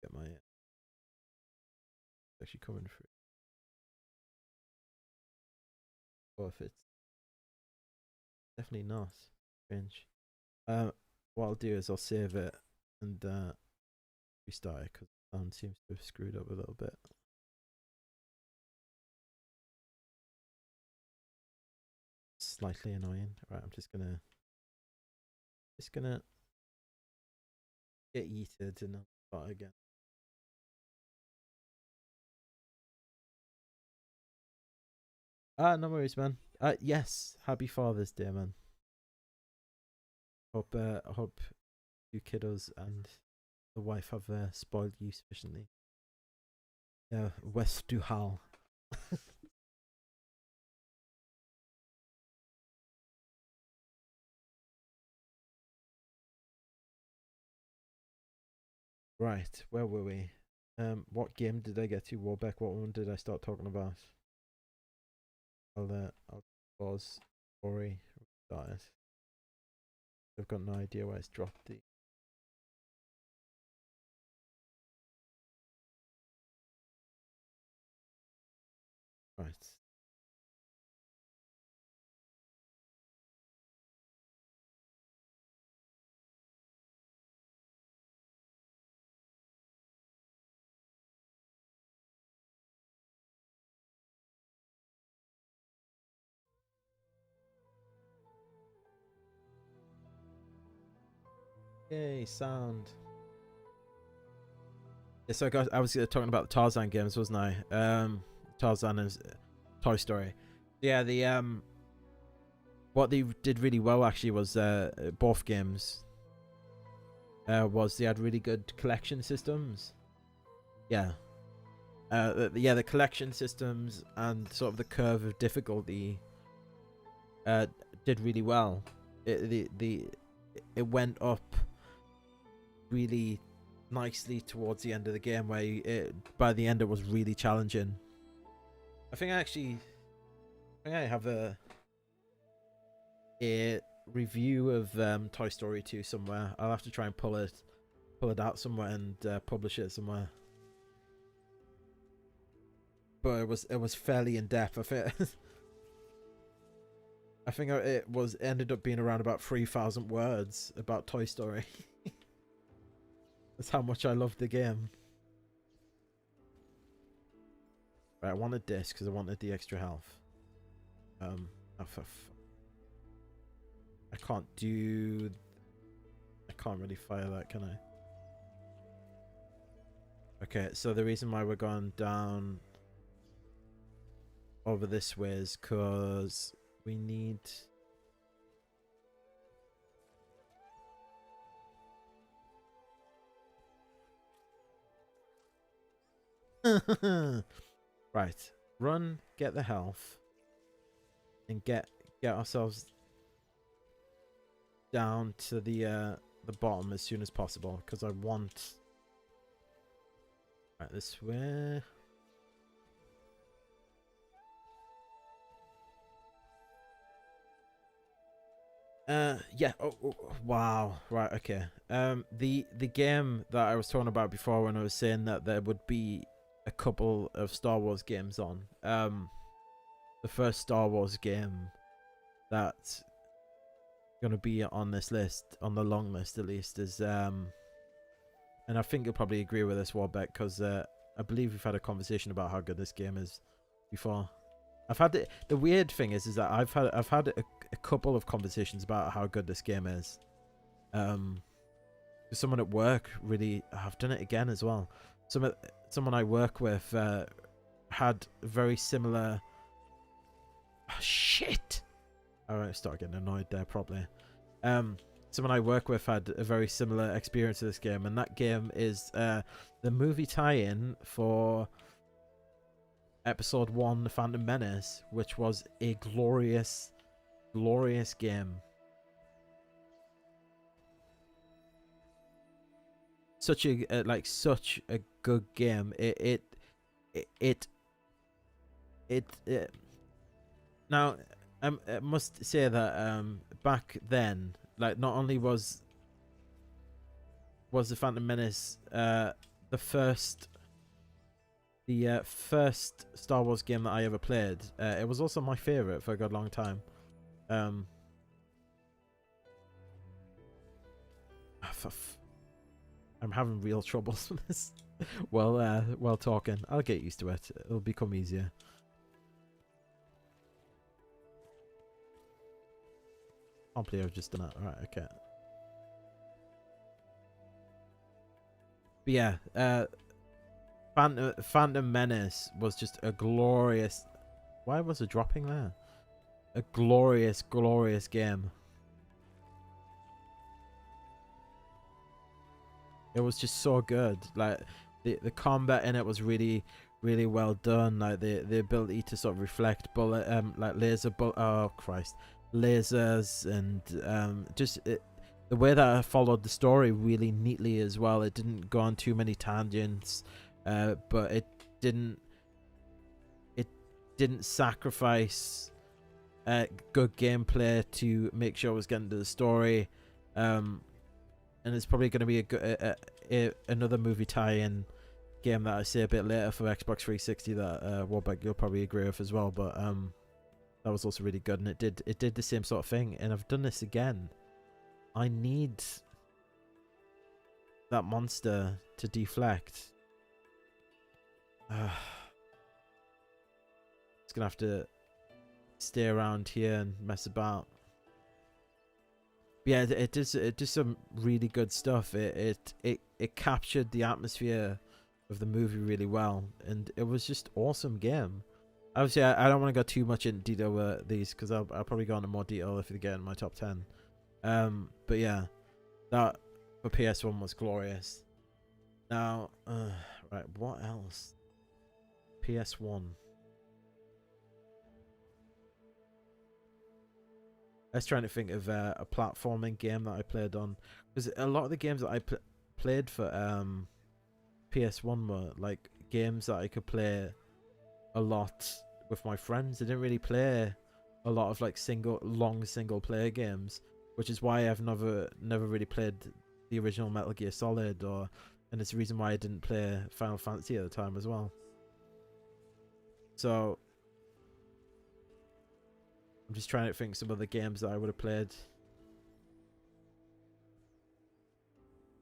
get my actually coming through. Or if it's definitely not. Strange. Um, what I'll do is I'll save it and restart it because the sound seems to have screwed up a little bit. Slightly annoying. Right, I'm just gonna get yeeted and I'll start again. No worries, man. Yes, happy Father's Day, man. I hope you kiddos and the wife have spoiled you sufficiently. Yeah, West du Hal. Right, where were we? What game did I get to? Warbeck, what one did I start talking about? I'll pause. Ori, start it. I've got no idea where it's dropped the. Right. Yay, sound. Yeah, so I was talking about the Tarzan games, wasn't I? Tarzan and Toy Story. Yeah, the what they did really well actually was both games was they had really good collection systems. Yeah. The collection systems and sort of the curve of difficulty did really well. It went up really nicely towards the end of the game, where by the end it was really challenging. I think I have a review of Toy Story 2 somewhere. I'll have to try and pull it out somewhere and publish it somewhere. But it was fairly in depth. I think it ended up being around about 3,000 words about Toy Story. That's how much I love the game. Right, I wanted this because I wanted the extra health. I can't really fire that, can I? Okay, so the reason why we're going down over this way is because we need. Right, run, get the health, and get ourselves down to the bottom as soon as possible, because I want. Right, this way. Yeah. Oh, wow. Right. Okay. The game that I was talking about before, when I was saying that there would be a couple of Star Wars games on. The first Star Wars game that's gonna be on this list, on the long list at least, is and I think you'll probably agree with this, Warbeck, because I believe we've had a conversation about how good this game is before. I've had the weird thing is that I've had a couple of conversations about how good this game is. Someone at work really, I've done it again as well. Someone I work with had very similar. Oh, shit! I start getting annoyed there probably. Someone I work with had a very similar experience to this game, and that game is the movie tie-in for Episode 1, The Phantom Menace, which was a glorious, glorious game. Such a good game. Now, I must say that back then, like, not only was The Phantom Menace the first Star Wars game that I ever played, it was also my favorite for a good long time. I'm having real troubles with this. While talking, I'll get used to it. It'll become easier. Can't believe I've just done it. Alright, okay. But yeah, Phantom Menace was just a glorious... Why was it dropping there? A glorious, glorious game. It was just so good. Like the combat in it was really, really well done. Like the ability to sort of reflect bullet, like oh Christ, lasers, and just the way that I followed the story really neatly as well. It didn't go on too many tangents, but it didn't sacrifice good gameplay to make sure I was getting to the story. And it's probably going to be another movie tie-in game that I say a bit later for Xbox 360 that Warbeck, you'll probably agree with as well. But that was also really good, and it did the same sort of thing. And I've done this again. I need that monster to deflect. It's gonna have to stay around here and mess about. Yeah, it does some really good stuff. It captured the atmosphere of the movie really well, and it was just awesome game. Obviously, I don't want to go too much into detail with these because I'll probably go into more detail if they get in my top 10. But yeah, that for PS1 was glorious. Now, right, what else? PS1. I was trying to think of a platforming game that I played on, because a lot of the games that I played for PS1 were like games that I could play a lot with my friends. I didn't really play a lot of like long single player games, which is why I've never really played the original Metal Gear Solid, and it's the reason why I didn't play Final Fantasy at the time as well. So I'm just trying to think some of the games that I would have played.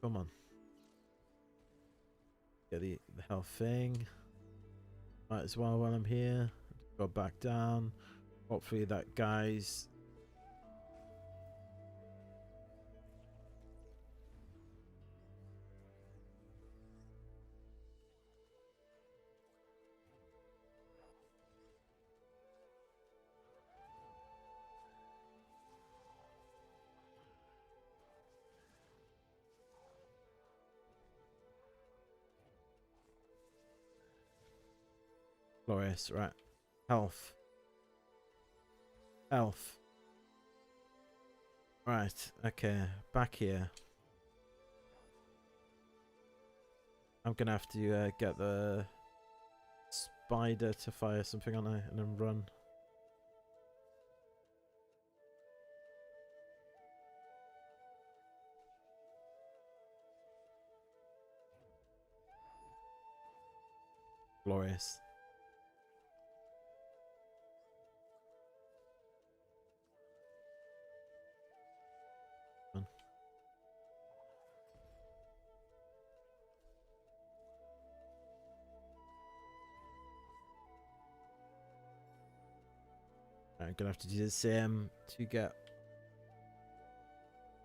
Come on. Get the health thing. Might as well while I'm here. Go back down. Hopefully that guy's... Glorious, right. Health. Health. Right, okay. Back here. I'm gonna have to get the spider to fire something on it and then run. Glorious. I'm gonna have to do the same to get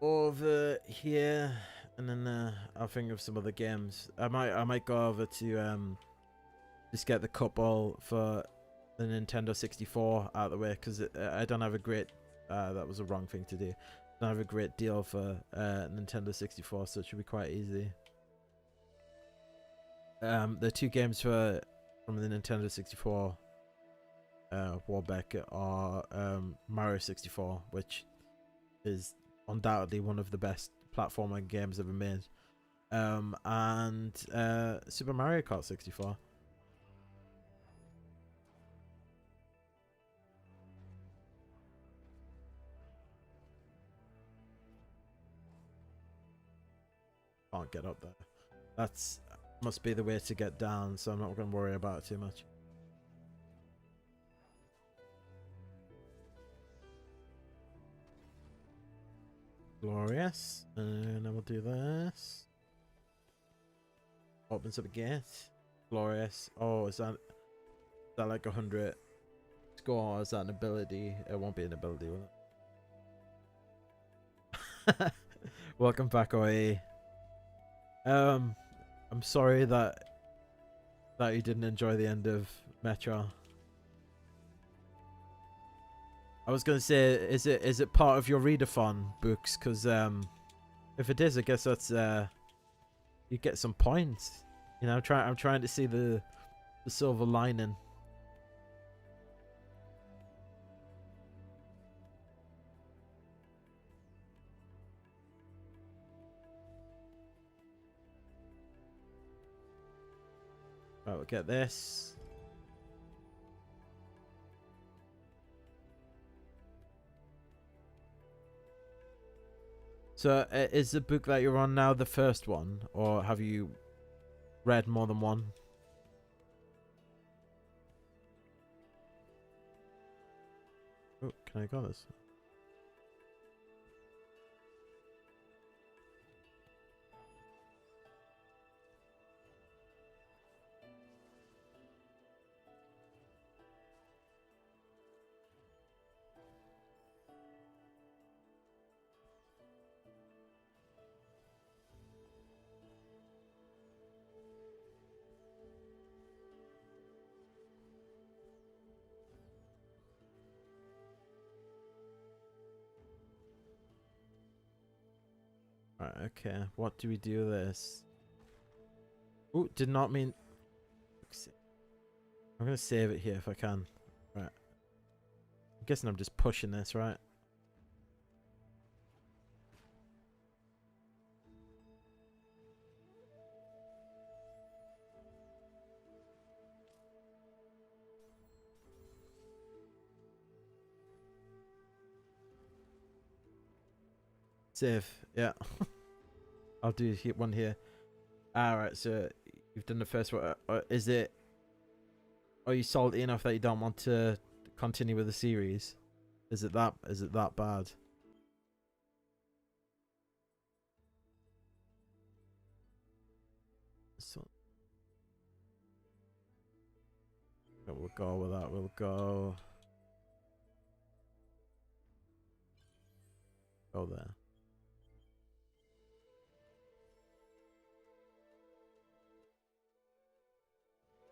over here, and then I'll think of some other games. I might go over to just get the couple for the Nintendo 64 out of the way, because I don't have a great that was a wrong thing to do. I don't have a great deal for Nintendo 64, so it should be quite easy. The two games from the Nintendo 64 Warbeck are Mario 64, which is undoubtedly one of the best platformer games ever made, and Super Mario Kart 64. Can't get up there. That's must be the way to get down, so I'm not going to worry about it too much. Glorious. And then we'll do this. Opens up a gate. Glorious. Oh, is that like 100 score? Or is that an ability? It won't be an ability, will it? Welcome back, Oi. I'm sorry that you didn't enjoy the end of Metro. I was gonna say, is it part of your readathon books? Because if it is, I guess that's you get some points. You know, I'm trying to see the silver lining. Right, we'll get this. So, is the book that you're on now the first one, or have you read more than one? Oh, can I go this? Right, okay. What do we do with this? Oh, did not mean... I'm going to save it here if I can. Right. I'm guessing I'm just pushing this, right? Save. Yeah. I'll do one here. Alright, so you've done the first one. Is it... Are you salty enough that you don't want to continue with the series? Is it that bad? So we'll go with that. We'll go there.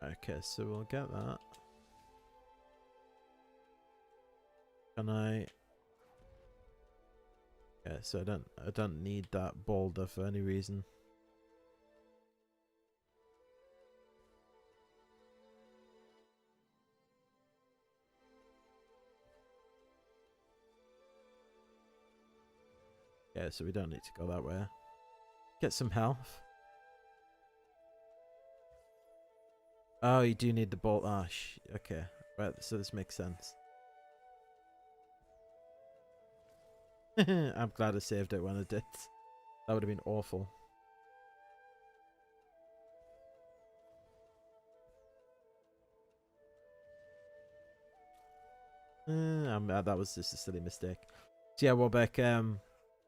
Okay, so we'll get that. Can I? Yeah, so I don't need that boulder for any reason. Yeah, so we don't need to go that way. Get some health. Oh, you do need the bolt. Ah, okay. Right, so this makes sense. I'm glad I saved it when I did. That would have been awful. That was just a silly mistake. So yeah, we're back.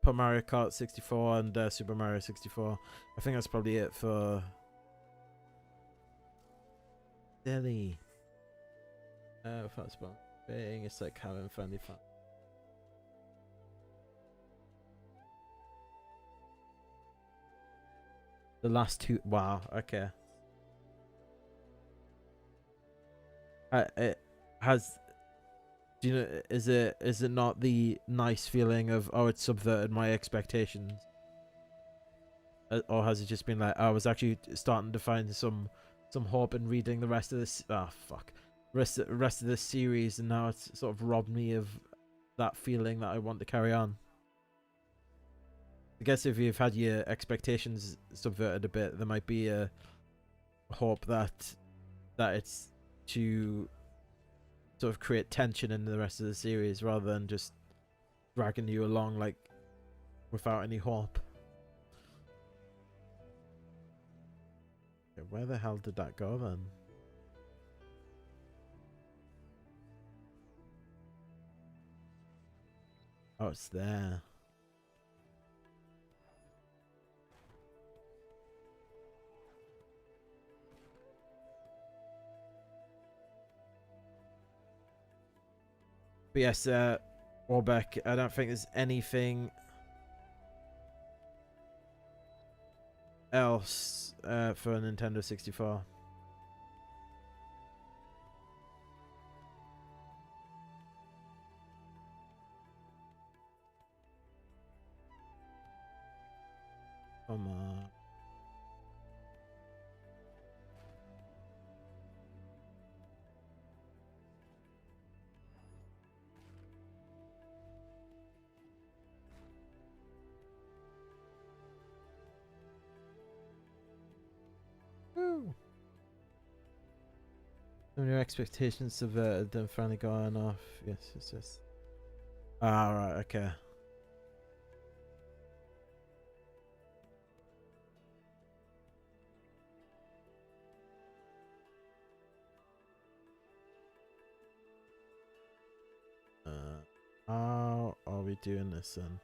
Put Mario Kart 64 and Super Mario 64. I think that's probably it for Delhi. First one. Being it's like having friendly fun. The last two. Wow. Okay. It has. Do you know? Is it not the nice feeling of, oh, it's subverted my expectations, or has it just been like, I was actually starting to find some hope in reading the rest of this? Ah, fuck. Rest of this series, and now it's sort of robbed me of that feeling that I want to carry on. I guess if you've had your expectations subverted a bit, there might be a hope that it's to sort of create tension in the rest of the series rather than just dragging you along like without any hope. Okay, where the hell did that go then? Oh, it's there. But yes, Warbeck, I don't think there's anything else for Nintendo 64. Come on. Woo. When your expectations subverted, then finally going off. Yes, yes, yes. Ah, right, okay. How are we doing this then?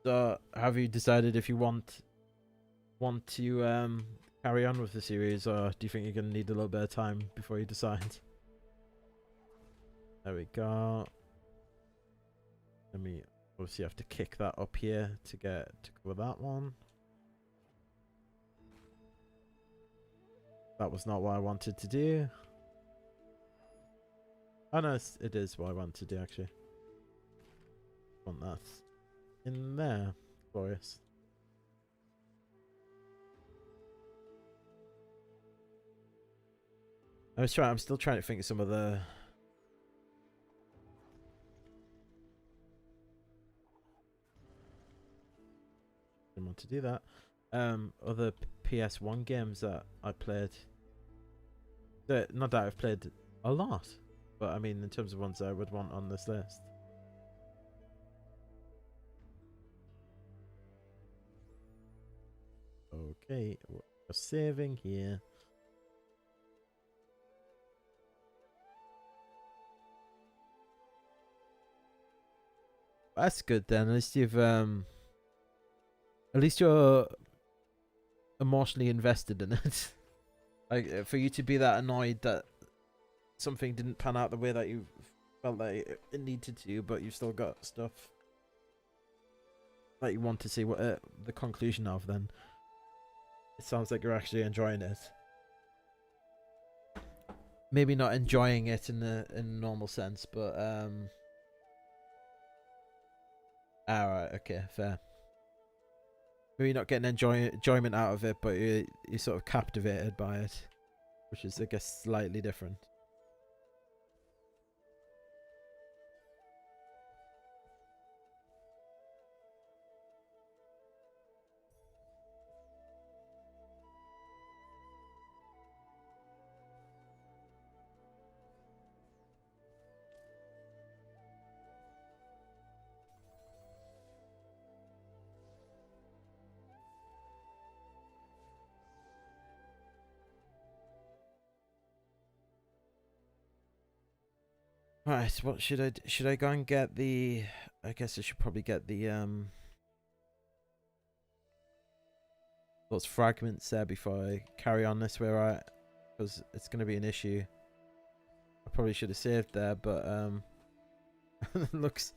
So, have you decided if you want to carry on with the series, or do you think you're gonna need a little bit of time before you decide? There we go. Let me obviously have to kick that up here to get to cover that one. That was not what I wanted to do. Oh no, it is what I want to do actually. Want that in there. Glorious. I'm still trying to think of some of the... Didn't want to do that. Other PS1 games that I played. Not that I've played a lot, but I mean in terms of ones I would want on this list. Okay, we're saving here. That's good then. At least you're emotionally invested in it. Like, for you to be that annoyed that something didn't pan out the way that you felt that it needed to, but you've still got stuff that you want to see what the conclusion of, then it sounds like you're actually enjoying it. Maybe not enjoying it in a normal sense, but alright, okay, fair. Maybe not getting enjoyment out of it, but you're sort of captivated by it, which is, I guess, slightly different. Right, what should I do? Should I go and get the... I guess I should probably get the those fragments there before I carry on this way, right? Because it's going to be an issue. I probably should have saved there, but looks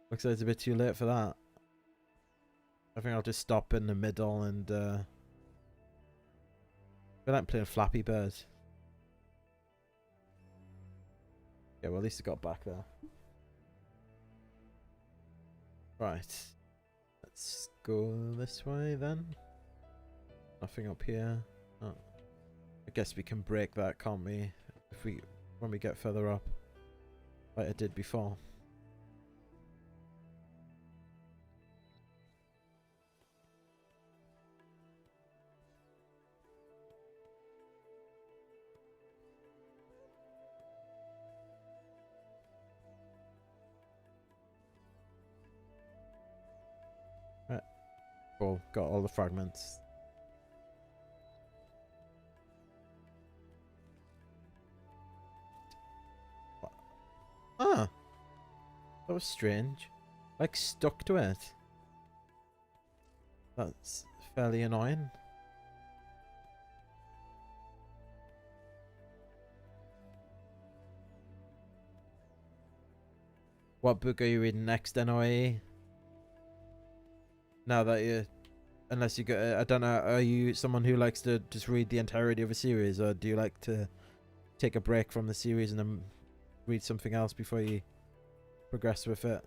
like it's a bit too late for that. I think I'll just stop in the middle and I feel like playing Flappy Bird. Yeah, well, at least I got back there. Right. Let's go this way then. Nothing up here. Oh. I guess we can break that, can't we? When we get further up. Like I did before. Cool. Got all the fragments. Ah, that was strange. Like stuck to it. That's fairly annoying. What book are you reading next, NOE? Now that you, unless you go, I don't know, are you someone who likes to just read the entirety of a series, or do you like to take a break from the series and then read something else before you progress with it?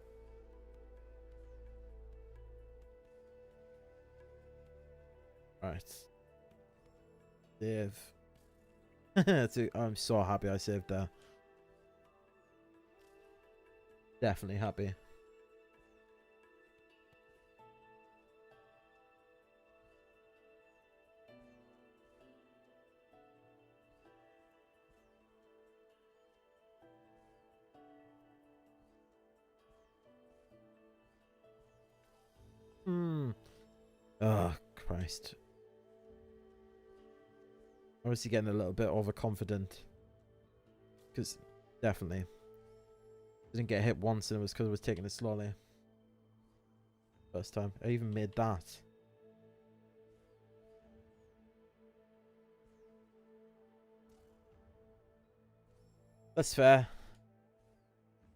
Right. Save. I'm so happy I saved that. Definitely happy. Oh, Christ. Obviously getting a little bit overconfident. Because, definitely. Didn't get hit once and it was because I was taking it slowly. First time. I even made that. That's fair.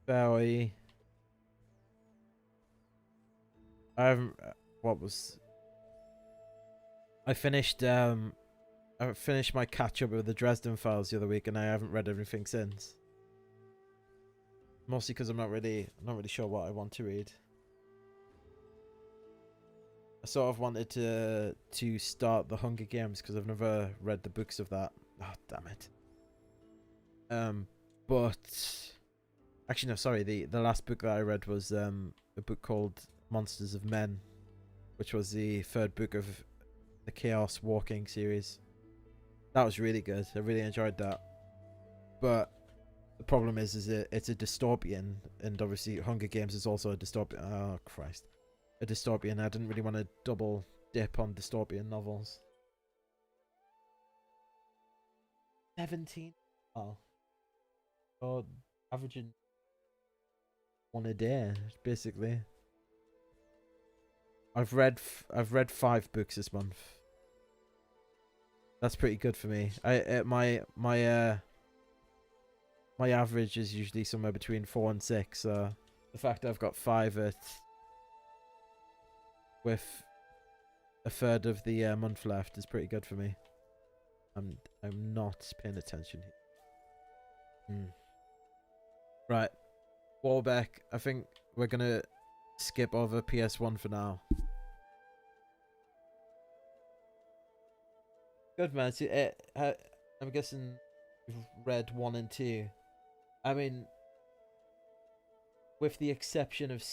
Fair. I haven't... what was... I finished my catch-up with the Dresden Files the other week and I haven't read everything since. Mostly because I'm not really sure what I want to read. I sort of wanted to start the Hunger Games because I've never read the books of that. Oh, damn it. But actually no, sorry, the last book that I read was a book called Monsters of Men, which was the third book of the Chaos Walking series. That was really good. I really enjoyed that. But the problem is it's a dystopian, and obviously Hunger Games is also a dystopian. Oh Christ, a dystopian. I didn't really want to double dip on dystopian novels. 17. Oh, averaging one a day basically. I've read 5 books this month. That's pretty good for me. My average is usually somewhere between 4 and 6. So the fact that I've got 5 with a third of the month left is pretty good for me. I'm not paying attention here. Right, Warbeck. I think we're gonna skip over PS1 for now. Good man. See, I'm guessing you've read 1 and 2. I mean, with the exception of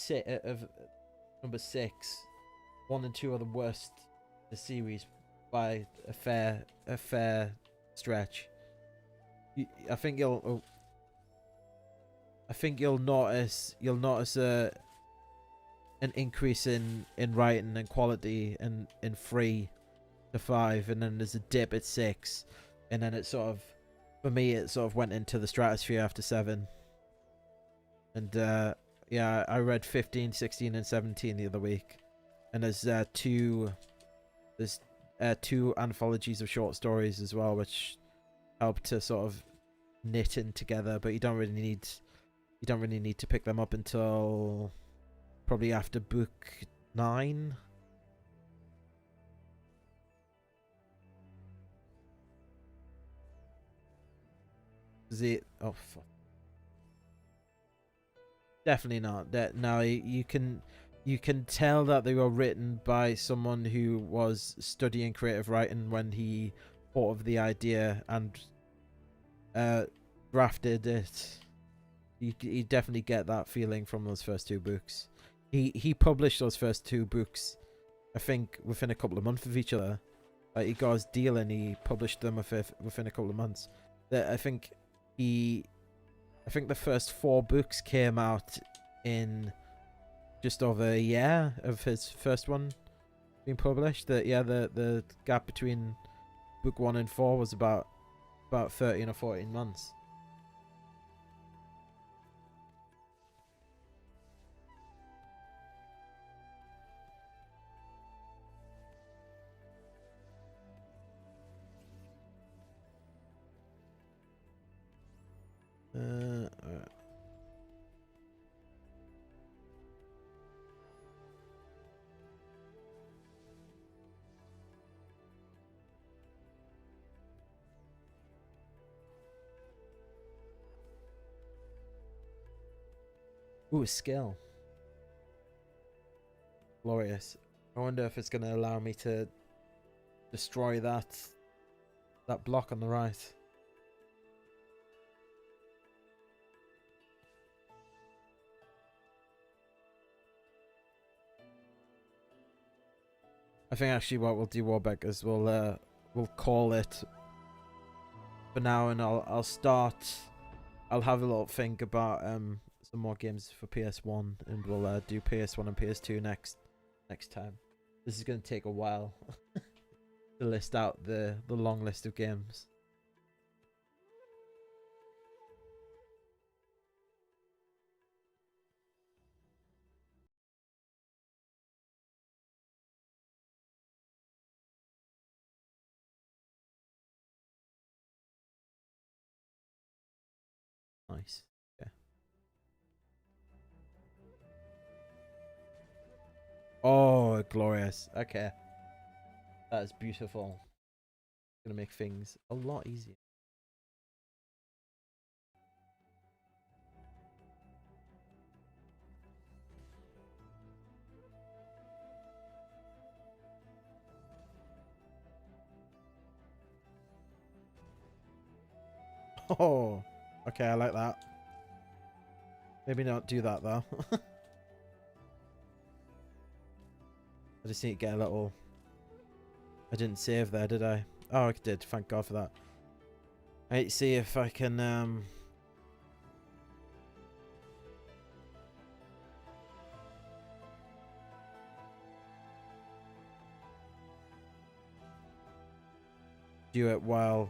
number 6, 1 and 2 are the worst in the series by a fair stretch. I think you'll notice an increase in writing and quality in 3 to 5, and then there's a dip at 6, and then it sort of, for me, it sort of went into the stratosphere after 7. And yeah, I read 15, 16, and 17 the other week, and there's two anthologies of short stories as well, which help to sort of knit in together. But you don't really need to pick them up until probably after book 9. Oh fuck. Definitely not. That now you can tell that they were written by someone who was studying creative writing when he thought of the idea and drafted it. You definitely get that feeling from those first 2 books. He published those first 2 books, I think, within a couple of months of each other. Like, he got his deal and he published them within a couple of months. I think the first 4 books came out in just over a year of his first one. been published. That yeah, the gap between book 1 and 4 was about 13 or 14 months. Alright. Ooh, skill. Glorious. I wonder if it's going to allow me to destroy that block on the right. I think actually what we'll do, Warbeck, is we'll call it for now, and I'll start. I'll have a little think about some more games for PS1, and we'll do PS1 and PS2 next time. This is going to take a while to list out the long list of games. Nice. Yeah. Oh, glorious. Okay. That is beautiful. It's gonna make things a lot easier. Oh, okay, I like that. Maybe not do that though. I just need to get a little... I didn't save there, did I? Oh, I did. Thank God for that. I need to see if I can do it while...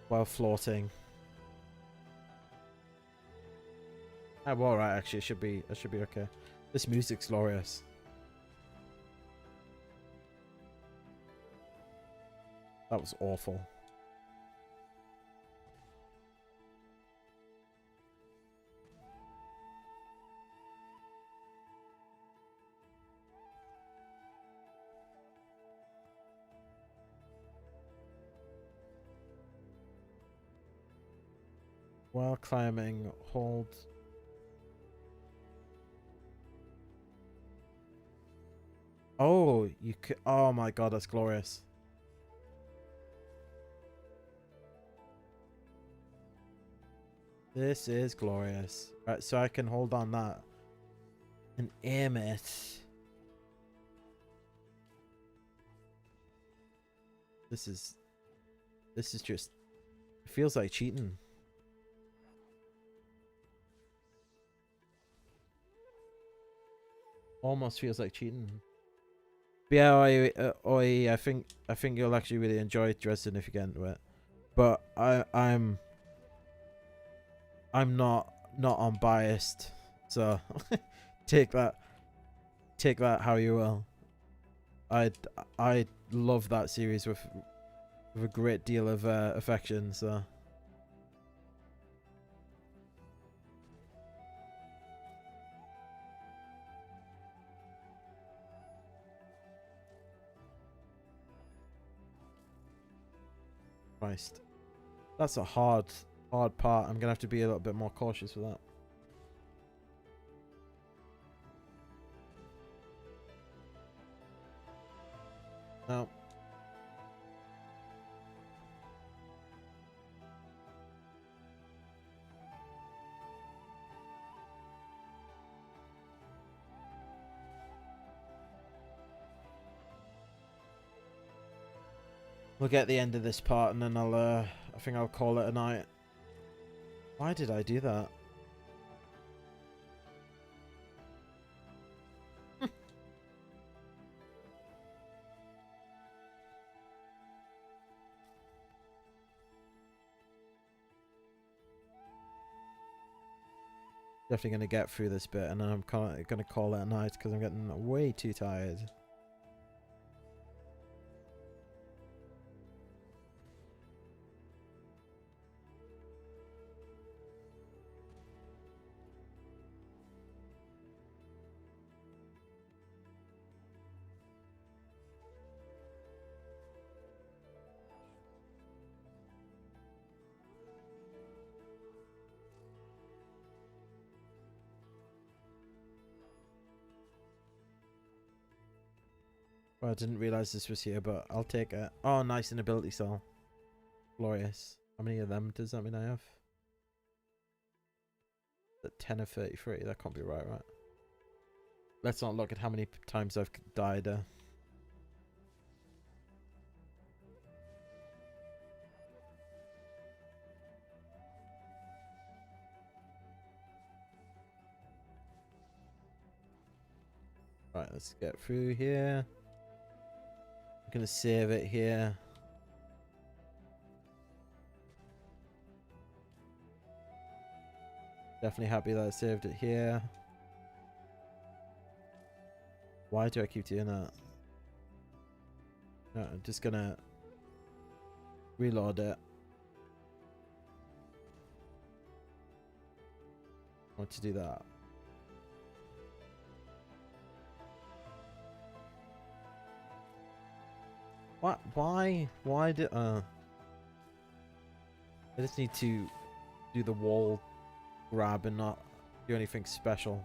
while floating. I'm alright, actually. It should be okay. This music's glorious. That was awful. While climbing, hold... Oh, you could... Oh my God, that's glorious. This is glorious. Right, so I can hold on that and aim it. This is just... It feels like cheating. Almost feels like cheating. But yeah, I think you'll actually really enjoy Dresden if you get into it. But I'm not unbiased, so take that how you will. I love that series with a great deal of affection. So Christ, that's a hard part. I'm gonna have to be a little bit more cautious with that. No. We'll get the end of this part and then I'll I think I'll call it a night. Why did I do that? Definitely going to get through this bit, and then I'm going to call it a night because I'm getting way too tired. Well, I didn't realize this was here, but I'll take it. Oh, nice, an ability cell. Glorious. How many of them does that mean I have? At 10 of 33. That can't be right? Let's not look at how many times I've died. Right, let's get through here. I'm gonna save it here. Definitely happy that I saved it here. Why do I keep doing that? No, I'm just gonna reload it. I want to do that. What? Why? Why did I just need to do the wall grab and not do anything special.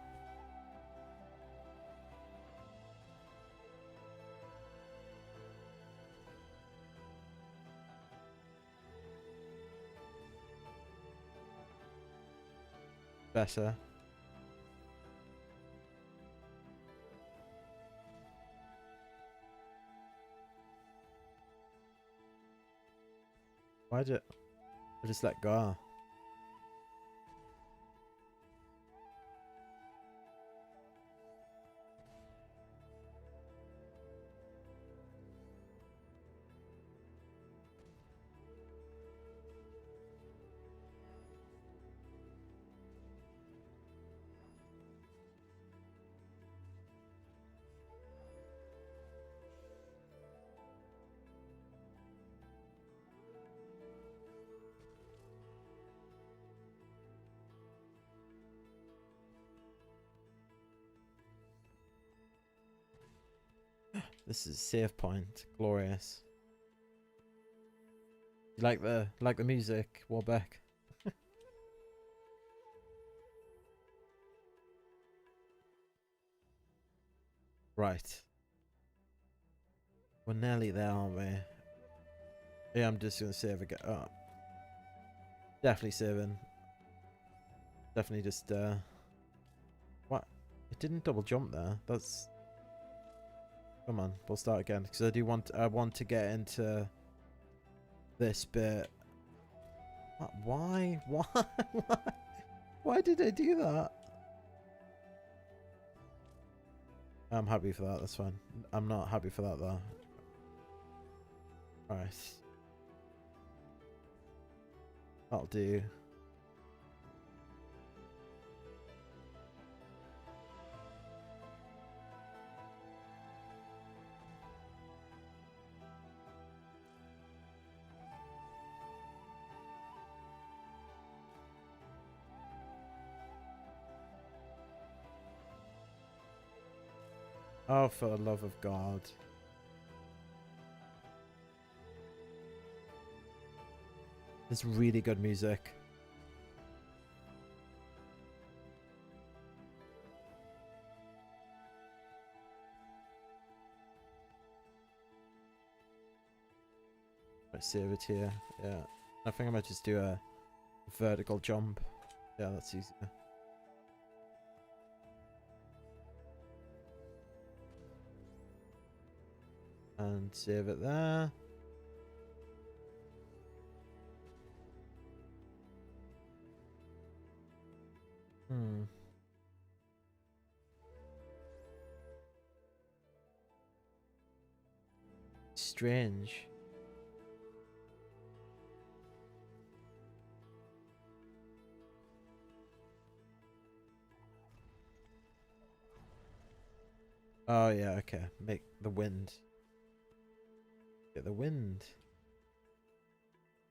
Better. Why did I just let go? This is save point. Glorious. You like the music, Warbeck? Right. We're nearly there, aren't we? Yeah, I'm just gonna save again. Oh. Definitely saving. Definitely just what? It didn't double jump there. That's come on, we'll start again. Because I want to get into this bit. What? Why? Why? Why did I do that? I'm happy for that, that's fine. I'm not happy for that though. Alright. That'll do. Oh, for the love of God. It's really good music. I save it here. Yeah. I think I might just do a vertical jump. Yeah, that's easier. And save it there. strange. Oh yeah, okay. Make the wind. Get the wind.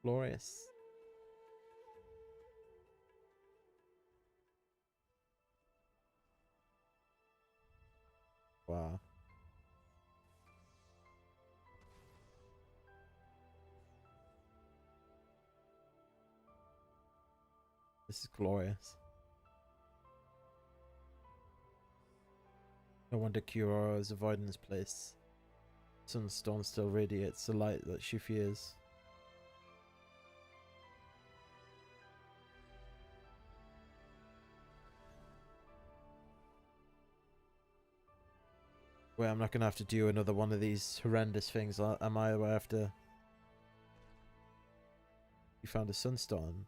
Glorious. Wow. This is glorious. No wonder Kuro is avoiding this place. Sunstone still radiates the light that she fears. Wait, I'm not gonna have to do another one of these horrendous things, am I? Where I have to... You found a sunstone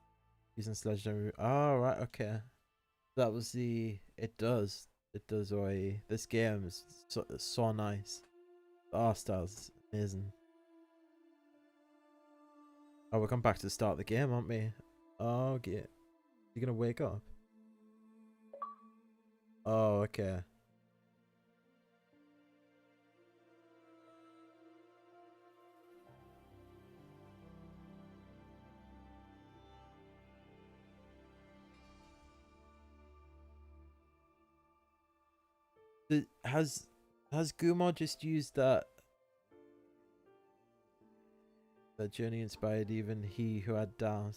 using legendary. Oh, right, okay. That was the... It does. It does, Ori. This game is so nice. The art style's amazing. Oh, we're going back to the start of the game, aren't we? Oh, okay. You're gonna wake up? Oh, okay. Has Gumo just used that journey inspired even he who had doubt?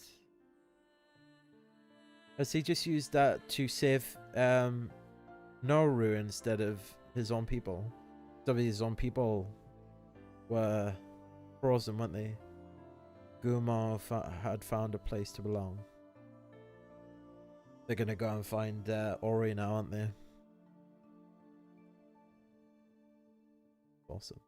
Has he just used that to save Noru instead of his own people? Some of his own people were frozen, weren't they? Gumo had found a place to belong. They're gonna go and find Ori now, aren't they? Awesome.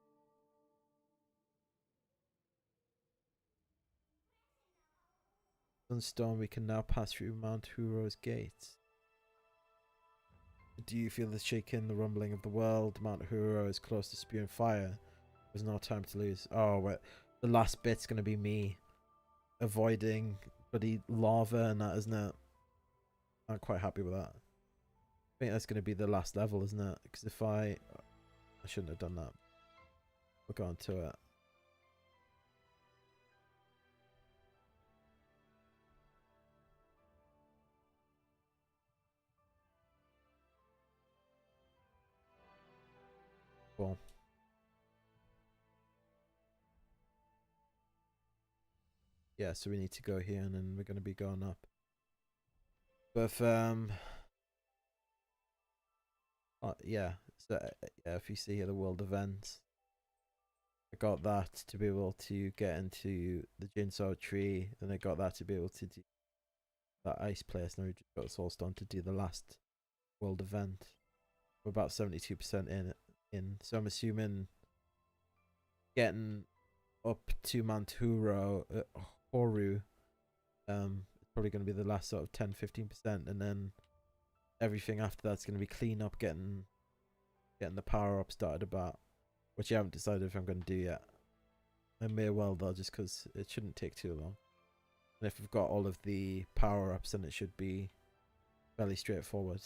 Sunstone, we can now pass through Mount Huro's gates. Do you feel the shaking, the rumbling of the world? Mount Huro is close to spewing fire. There's no time to lose. Oh, wait. The last bit's gonna be me avoiding bloody lava and that, isn't it? I'm quite happy with that. I think that's gonna be the last level, isn't it? Because if I shouldn't have done that. We'll go on to it. Cool. Yeah, so we need to go here and then we're gonna be going up. But yeah, so yeah, if you see here the world events, I got that to be able to get into the Jinso tree, and I got that to be able to do that ice place. Now we just got Soulstone to do the last world event. We're about 72% in, so I'm assuming getting up to Mount Horu, it's probably going to be the last sort of 10-15%, and then everything after that's going to be clean up, getting the power up started about, which I haven't decided if I'm going to do yet. I may well though, just because it shouldn't take too long. And if we've got all of the power ups, then it should be fairly straightforward.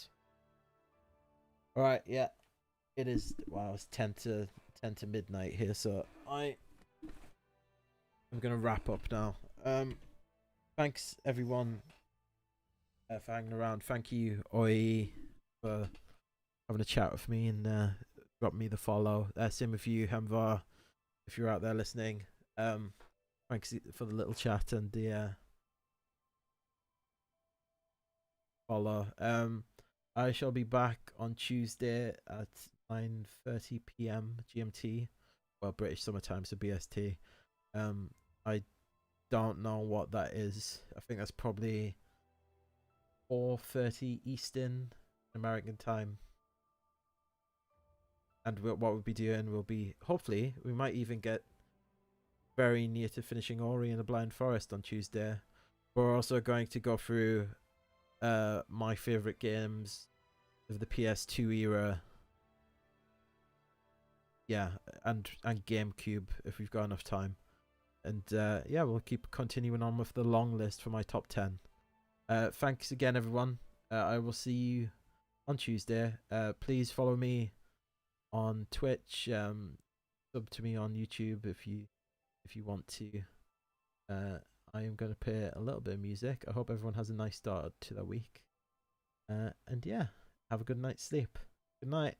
All right, yeah, it is. Wow, it's 10 to midnight here, so I'm gonna wrap up now. Thanks everyone for hanging around. Thank you, Oi, for having a chat with me and got me the follow. Same with you, Hamvar, if you're out there listening. Thanks for the little chat and the follow. I shall be back on Tuesday at 9:30 p.m. GMT, well, British Summer Time, so BST. I don't know what that is. I think that's probably 4:30 Eastern American time. And what we'll be doing will be, hopefully, we might even get very near to finishing Ori and the Blind Forest on Tuesday. We're also going to go through my favorite games of the PS2 era. yeah, and GameCube if we've got enough time. And yeah, we'll keep continuing on with the long list for my top 10. Thanks again, everyone. I will see you on Tuesday. Please follow me on Twitch. Sub to me on YouTube if you want to. I am going to play a little bit of music. I hope everyone has a nice start to their week. And yeah, have a good night's sleep. Good night.